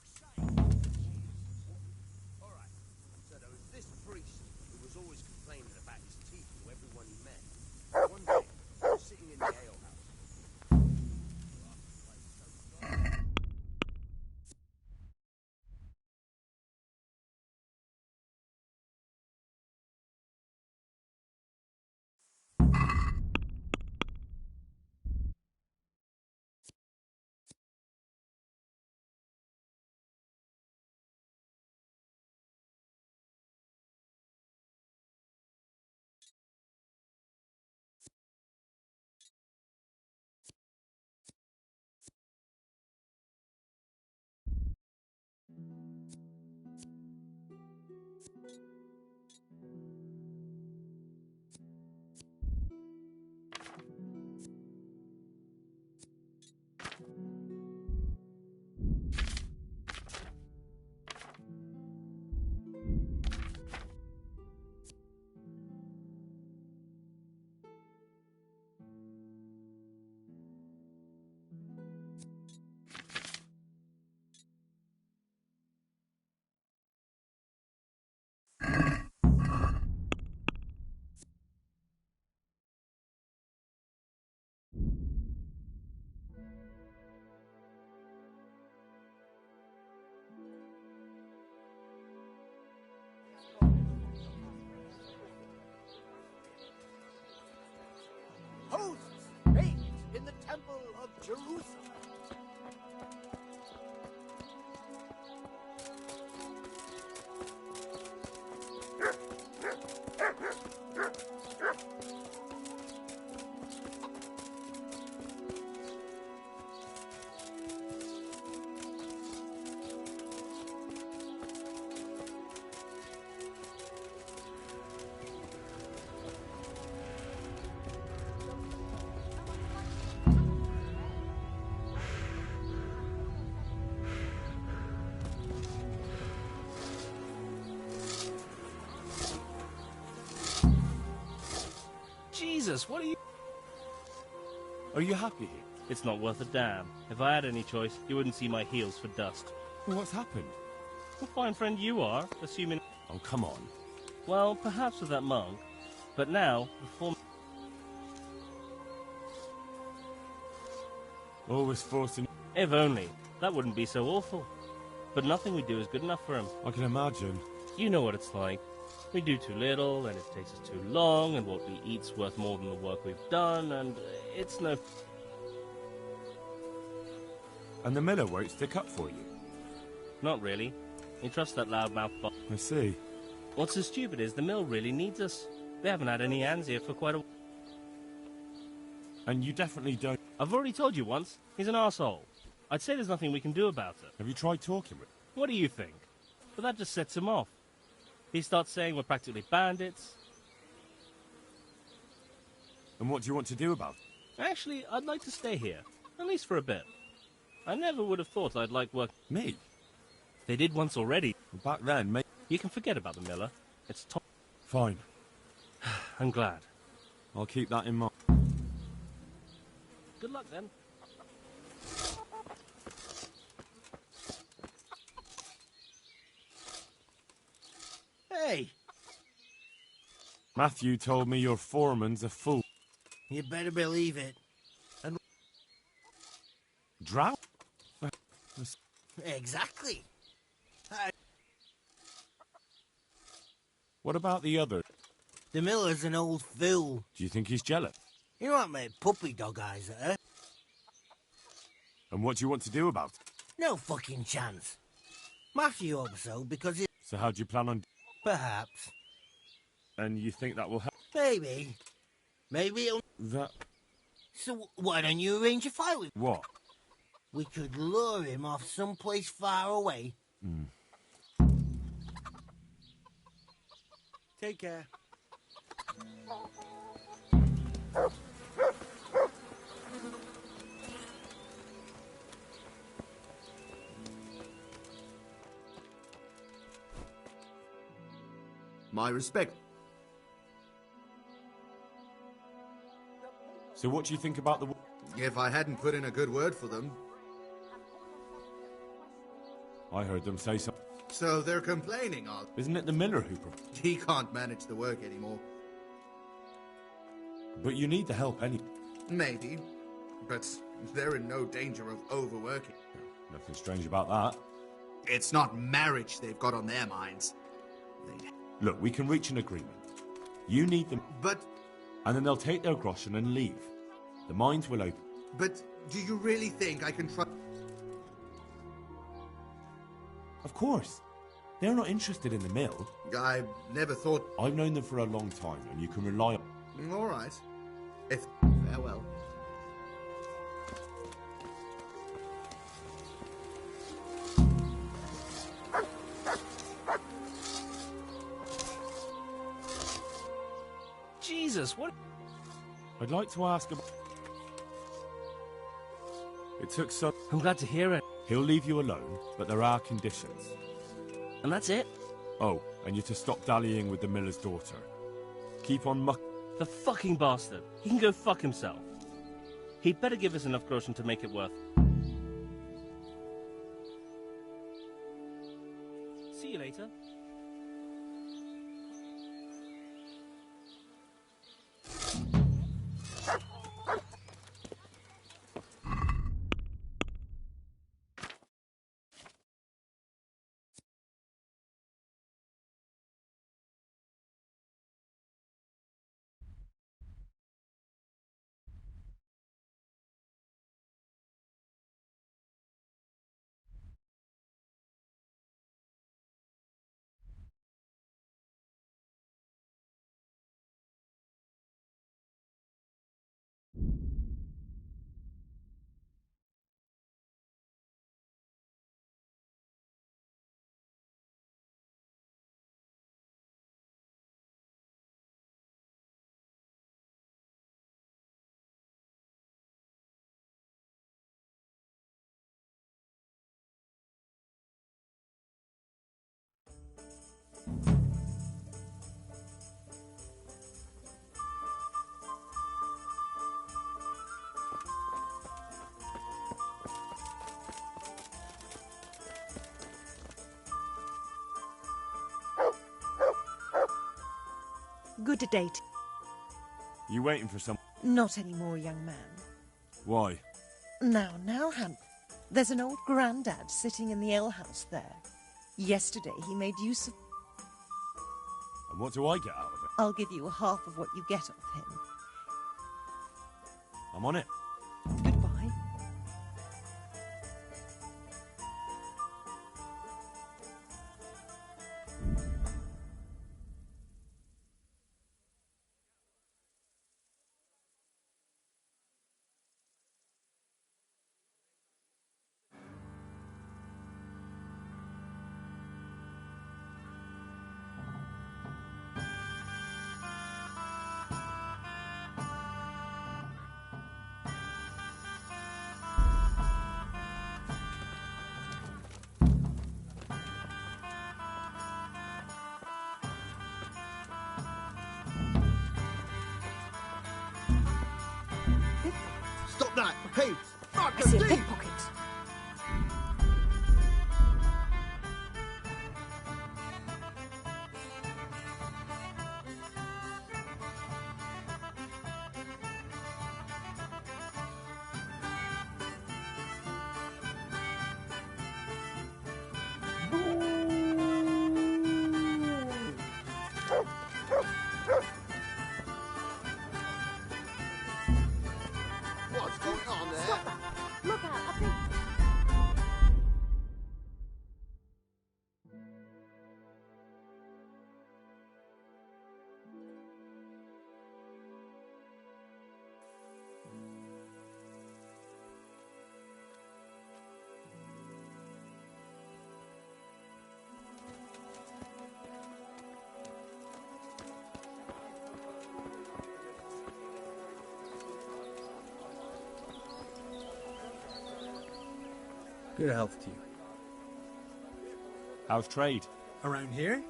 E: Jerusalem.
P: Jesus, what are you...
C: Are you happy here?
P: It's not worth a damn. If I had any choice, you wouldn't see my heels for dust.
C: Well, what's happened?
P: A fine friend you are, assuming...
C: Oh, come on.
P: Well, perhaps with that monk. But now, before...
C: Always forcing...
P: If only. That wouldn't be so awful. But nothing we do is good enough for him.
C: I can imagine.
P: You know what it's like. We do too little, and it takes us too long, and what we eat's worth more than the work we've done, and it's no...
C: And the miller won't stick up for you?
P: Not really. He trusts that loudmouth bot.
C: I see.
P: What's so stupid is the mill really needs us. They haven't had any hands here for quite a...
C: And you definitely don't...
P: I've already told you once. He's an arsehole. I'd say there's nothing we can do about it.
C: Have you tried talking with him?
P: What do you think? But that just sets him off. He starts saying we're practically bandits.
C: And what do you want to do about it?
P: Actually, I'd like to stay here. At least for a bit. I never would have thought I'd like work...
C: Me?
P: They did once already.
C: Back then, mate.
P: You can forget about the miller. It's top...
C: Fine.
P: I'm glad.
C: I'll keep that in mind.
P: Good luck, then.
O: Hey!
C: Matthew told me your foreman's a fool.
O: You better believe it. And
C: Drow?
O: exactly.
C: What about the other?
O: The miller's an old fool.
C: Do you think he's jealous?
O: You want my puppy dog eyes at her?
C: And what do you want to do about it?
O: No fucking chance. Matthew hopes so, because it...
C: So how do you plan on...
O: Perhaps.
C: And you think that will help?
O: Maybe. Maybe it'll...
C: That...
O: So why don't you arrange a fight with...
C: What?
O: We could lure him off someplace far away. Take care.
F: My respect.
C: So what do you think about the...
F: If I hadn't put in a good word for them.
C: I heard them say so.
F: So they're complaining, are they?
C: Isn't it the miller who...
F: He can't manage the work anymore.
C: But you need the help anyway.
F: Maybe. But they're in no danger of overworking.
C: Nothing strange about that.
F: It's not marriage they've got on their minds.
C: Look, we can reach an agreement. You need them.
F: But...
C: And then they'll take their groschen and leave. The mines will open.
F: But do you really think I can trust...
C: Of course. They're not interested in the mill.
F: I never thought...
C: I've known them for a long time, and you can rely on...
F: All right. Farewell.
P: Jesus, what...
C: I'd like to ask about... It took some...
P: I'm glad to hear it.
C: He'll leave you alone, but there are conditions.
P: And that's it?
C: Oh, and you're to stop dallying with the miller's daughter. Keep on muck...
P: The fucking bastard. He can go fuck himself. He'd better give us enough groschen to make it worth... See you later.
Q: Good day.
C: You waiting for some...
Q: Not anymore, young man.
C: Why?
Q: Now, Han. There's an old grandad sitting in the alehouse there. Yesterday he made use of...
C: And what do I get out of it?
Q: I'll give you half of what you get off him.
C: I'm on it.
Q: Goodbye.
O: Stop that! Hey! Fuck
K: I see a
O: the thief!
K: pickpocket.
O: What's going on there?
K: Look out, I think...
R: Good health to you.
C: How's trade?
R: Around here?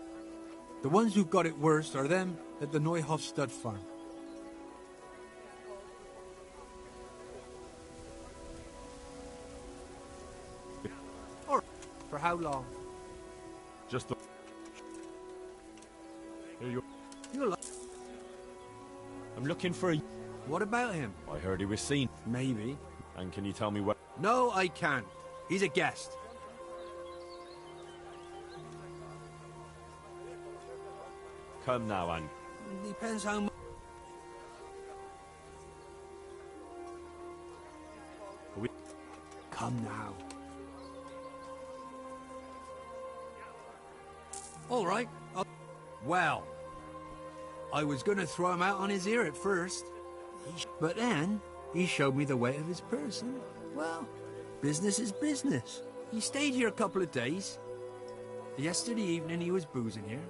R: The ones who've got it worst are them at the Neuhof stud farm. Or for how long?
C: Just the... Here you... I'm looking for a...
R: What about him?
C: I heard he was seen.
R: Maybe.
C: And can you tell me where...
R: No, I can't. He's a guest.
C: Come now, Anne.
R: Depends how much. Come now. All right. Well, I was going to throw him out on his ear at first. But then he showed me the weight of his purse. And, well, business is business. He stayed here a couple of days. Yesterday evening he was boozing here.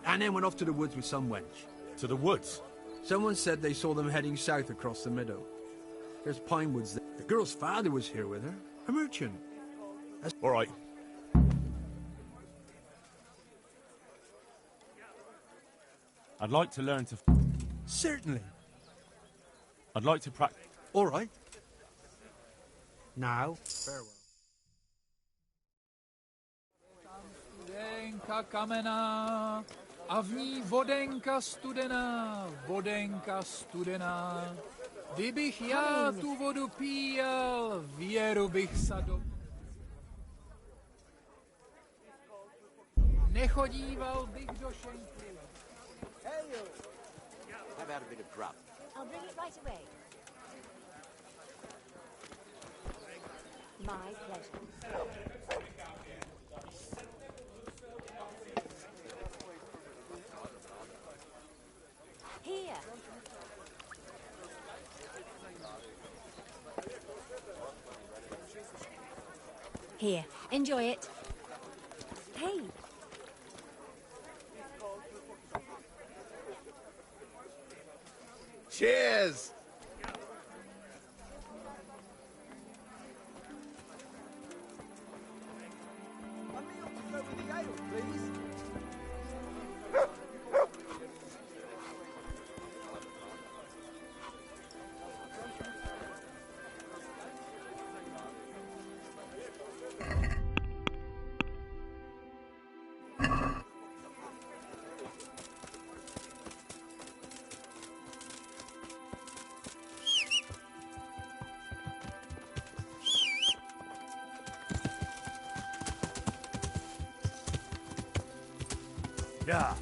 R: And then went off to the woods with some wench.
C: To the woods?
R: Someone said they saw them heading south across the meadow. There's pine woods there. The girl's father was here with her. A merchant.
C: All right. I'd like to learn to...
R: Certainly.
C: I'd like to practice...
R: All right. Now, farewell.
S: Studenka kamená a v ní vodenka studená, vodenka studená. Kdybych já tu vodu píjel, věru bych sa do... Nechodíval bych do šenky.
E: Hey, you! How about a bit of grub?
K: I'll bring it right away. My pleasure. Here. Here, enjoy it. Hey.
O: Cheers!
E: A meal to go with the ale, please.
J: Yeah.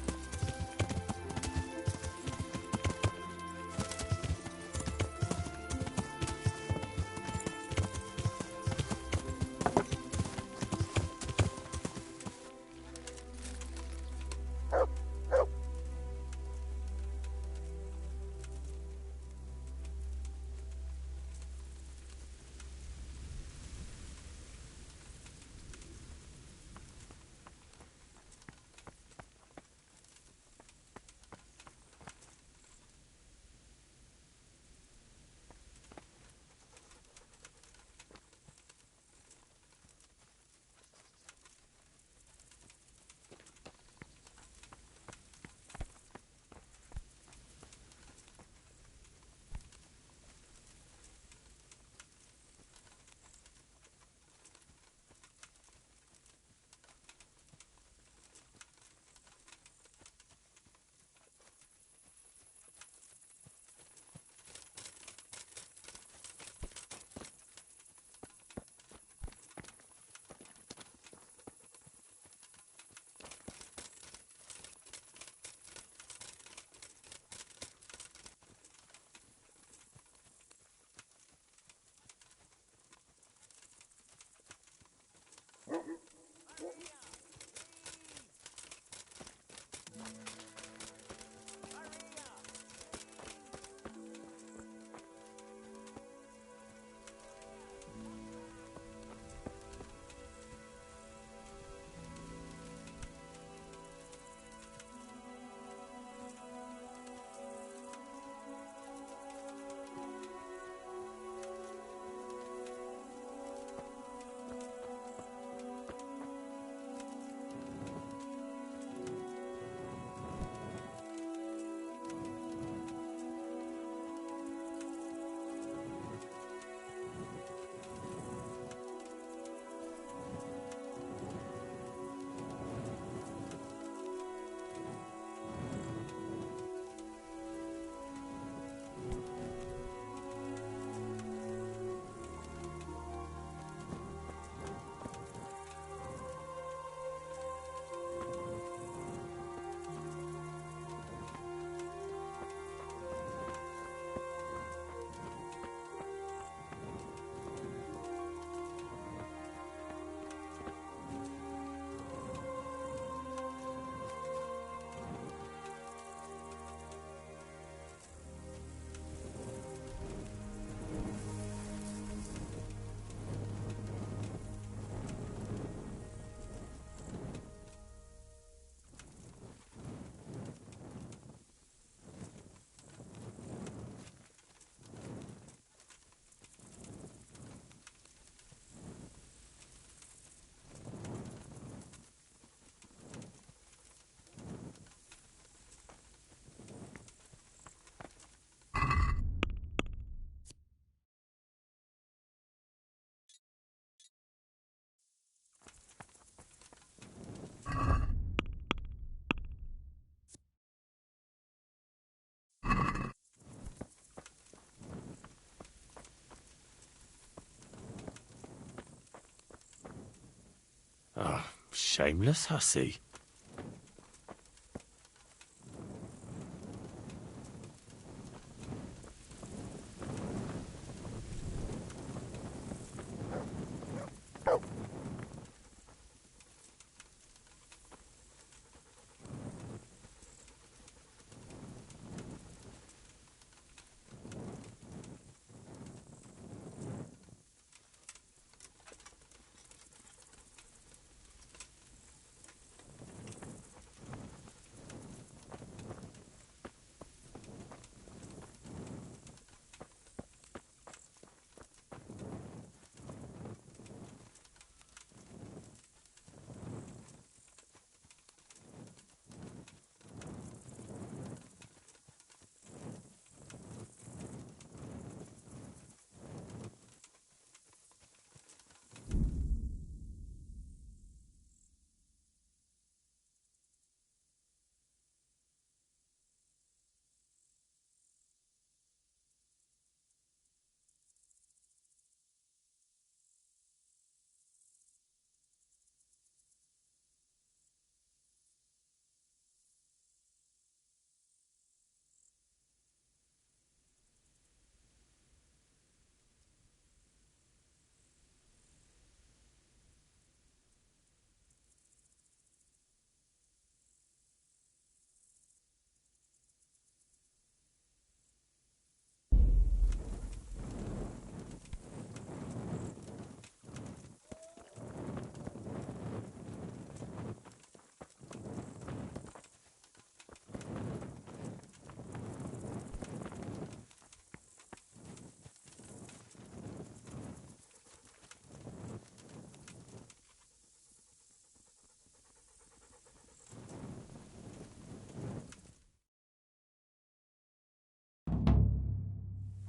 A: Ah, shameless hussy.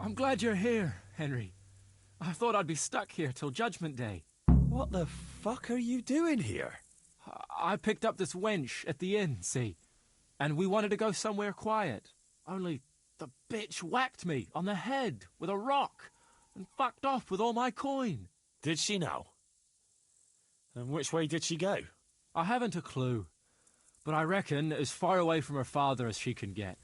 H: I'm glad you're here, Henry. I thought I'd be stuck here till Judgment Day.
C: What the fuck are you doing here?
H: I picked up this wench at the inn, see? And we wanted to go somewhere quiet. Only the bitch whacked me on the head with a rock and fucked off with all my coin.
C: Did she now? And which way did she go?
H: I haven't a clue, but I reckon as far away from her father as she can get.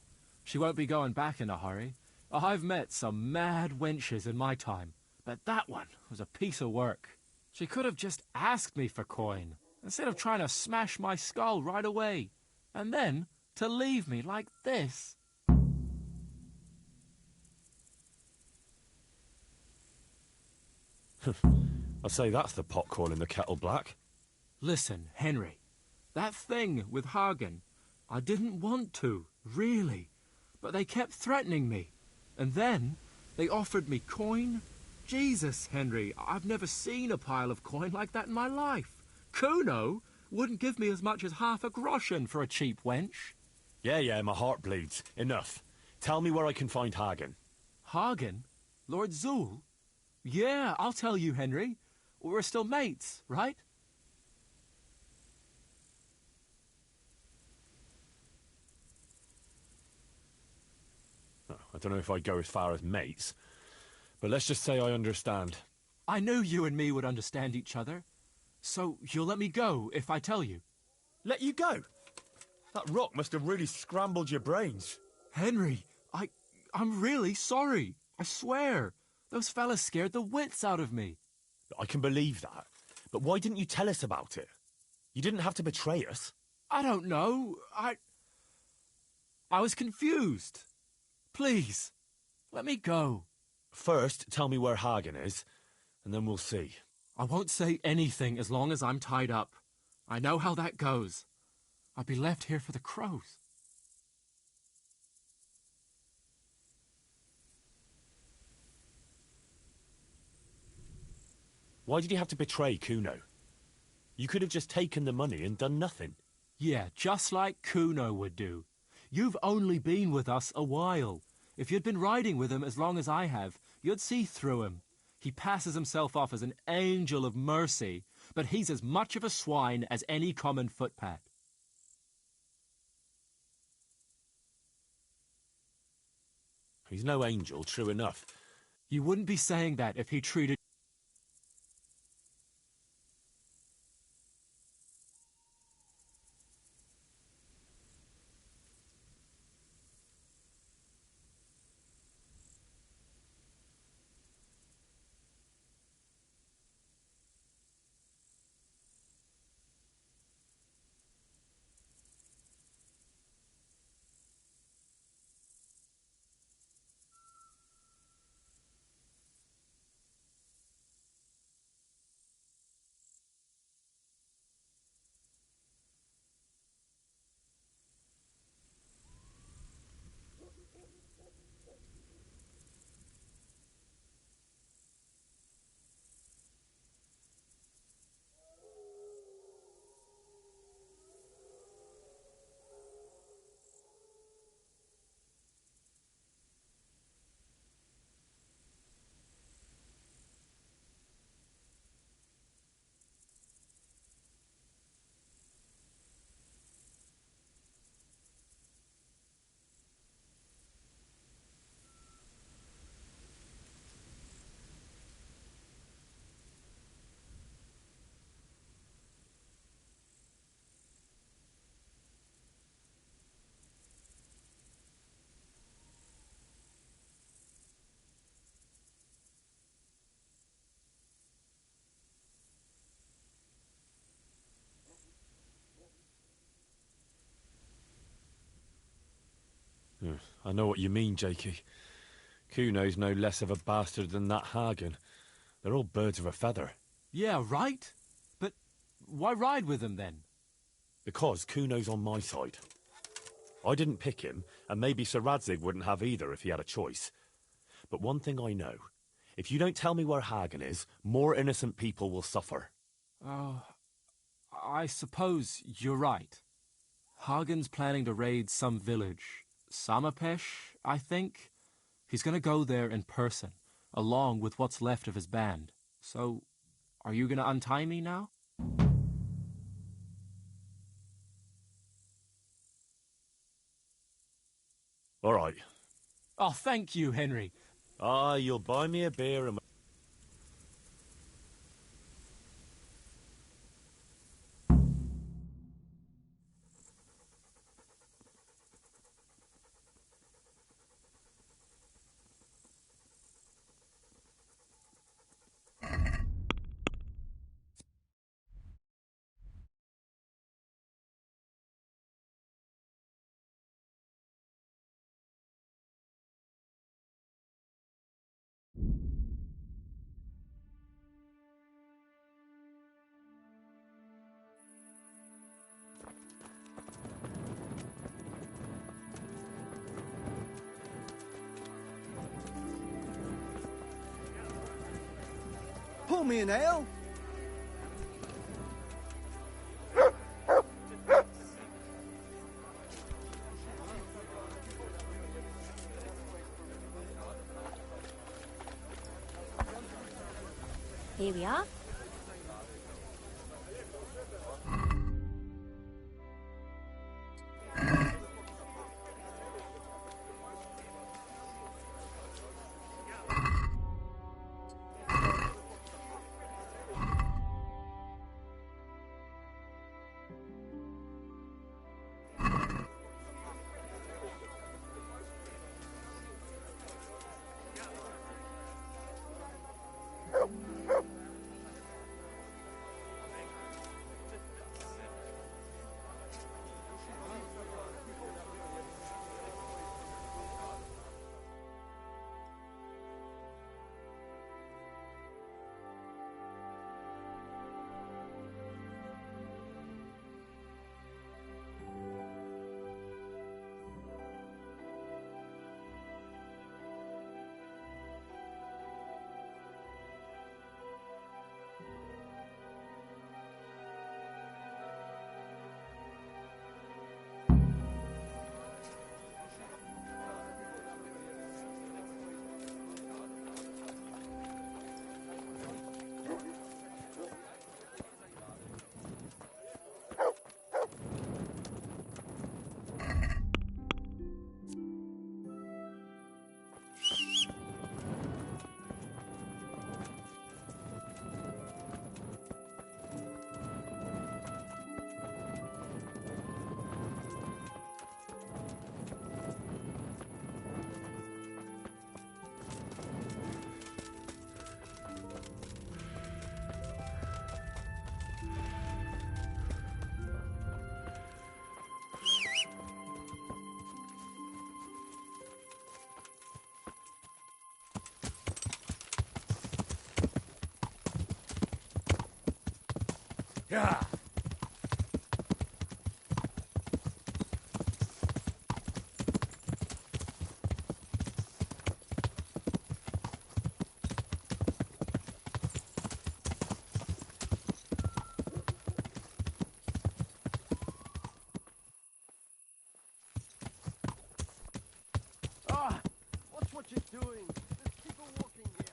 H: She won't be going back in a hurry. I've met some mad wenches in my time, but that one was a piece of work. She could have just asked me for coin, instead of trying to smash my skull right away, and then to leave me like this.
C: I'd say that's the pot calling the kettle black.
H: Listen, Henry, that thing with Hagen, I didn't want to, really, but they kept threatening me. And then they offered me coin. Jesus, Henry, I've never seen a pile of coin like that in my life. Kuno wouldn't give me as much as half a groschen for a cheap wench.
C: Yeah, my heart bleeds. Enough. Tell me where I can find Hagen.
H: Hagen? Lord Zool? Yeah, I'll tell you, Henry. We're still mates, right?
C: I don't know if I'd go as far as mates, but let's just say I understand.
H: I knew you and me would understand each other. So you'll let me go if I tell you?
C: Let you go? That rock must have really scrambled your brains.
H: Henry, I'm really sorry. I swear. Those fellas scared the wits out of me.
C: I can believe that. But why didn't you tell us about it? You didn't have to betray us.
H: I don't know. I was confused. Please, let me go.
C: First, tell me where Hagen is, and then we'll see.
H: I won't say anything as long as I'm tied up. I know how that goes. I'll be left here for the crows.
C: Why did you have to betray Kuno? You could have just taken the money and done nothing.
H: Yeah, just like Kuno would do. You've only been with us a while. If you'd been riding with him as long as I have, you'd see through him. He passes himself off as an angel of mercy, but he's as much of a swine as any common footpad.
C: He's no angel, true enough.
H: You wouldn't be saying that if he treated...
C: I know what you mean, Jakey. Kuno's no less of a bastard than that Hagen. They're all birds of a feather.
H: Yeah, right? But why ride with him then?
C: Because Kuno's on my side. I didn't pick him, and maybe Sir Radzig wouldn't have either if he had a choice. But one thing I know. If you don't tell me where Hagen is, more innocent people will suffer.
H: Oh, I suppose you're right. Hagen's planning to raid some village. Samapesh, I think. He's going to go there in person, along with what's left of his band. So, are you going to untie me now?
C: All right.
H: Oh, thank you, Henry.
C: Ah, you'll buy me a beer and...
O: Pour me an ale.
K: Here we are.
C: Yeah.
O: Ah, watch what you're doing. There's people walking here.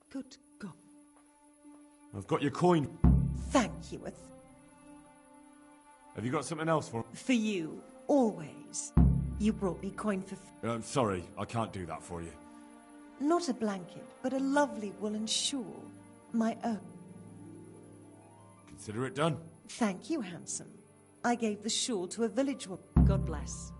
Q: Good God.
C: I've got your coin.
Q: Thank you.
C: Have you got something else for...
Q: For you, always. You brought me coin for...
C: I'm sorry, I can't do that for you.
Q: Not a blanket, but a lovely woolen shawl. My own.
C: Consider it done.
Q: Thank you, handsome. I gave the shawl to a village woman.
T: God bless.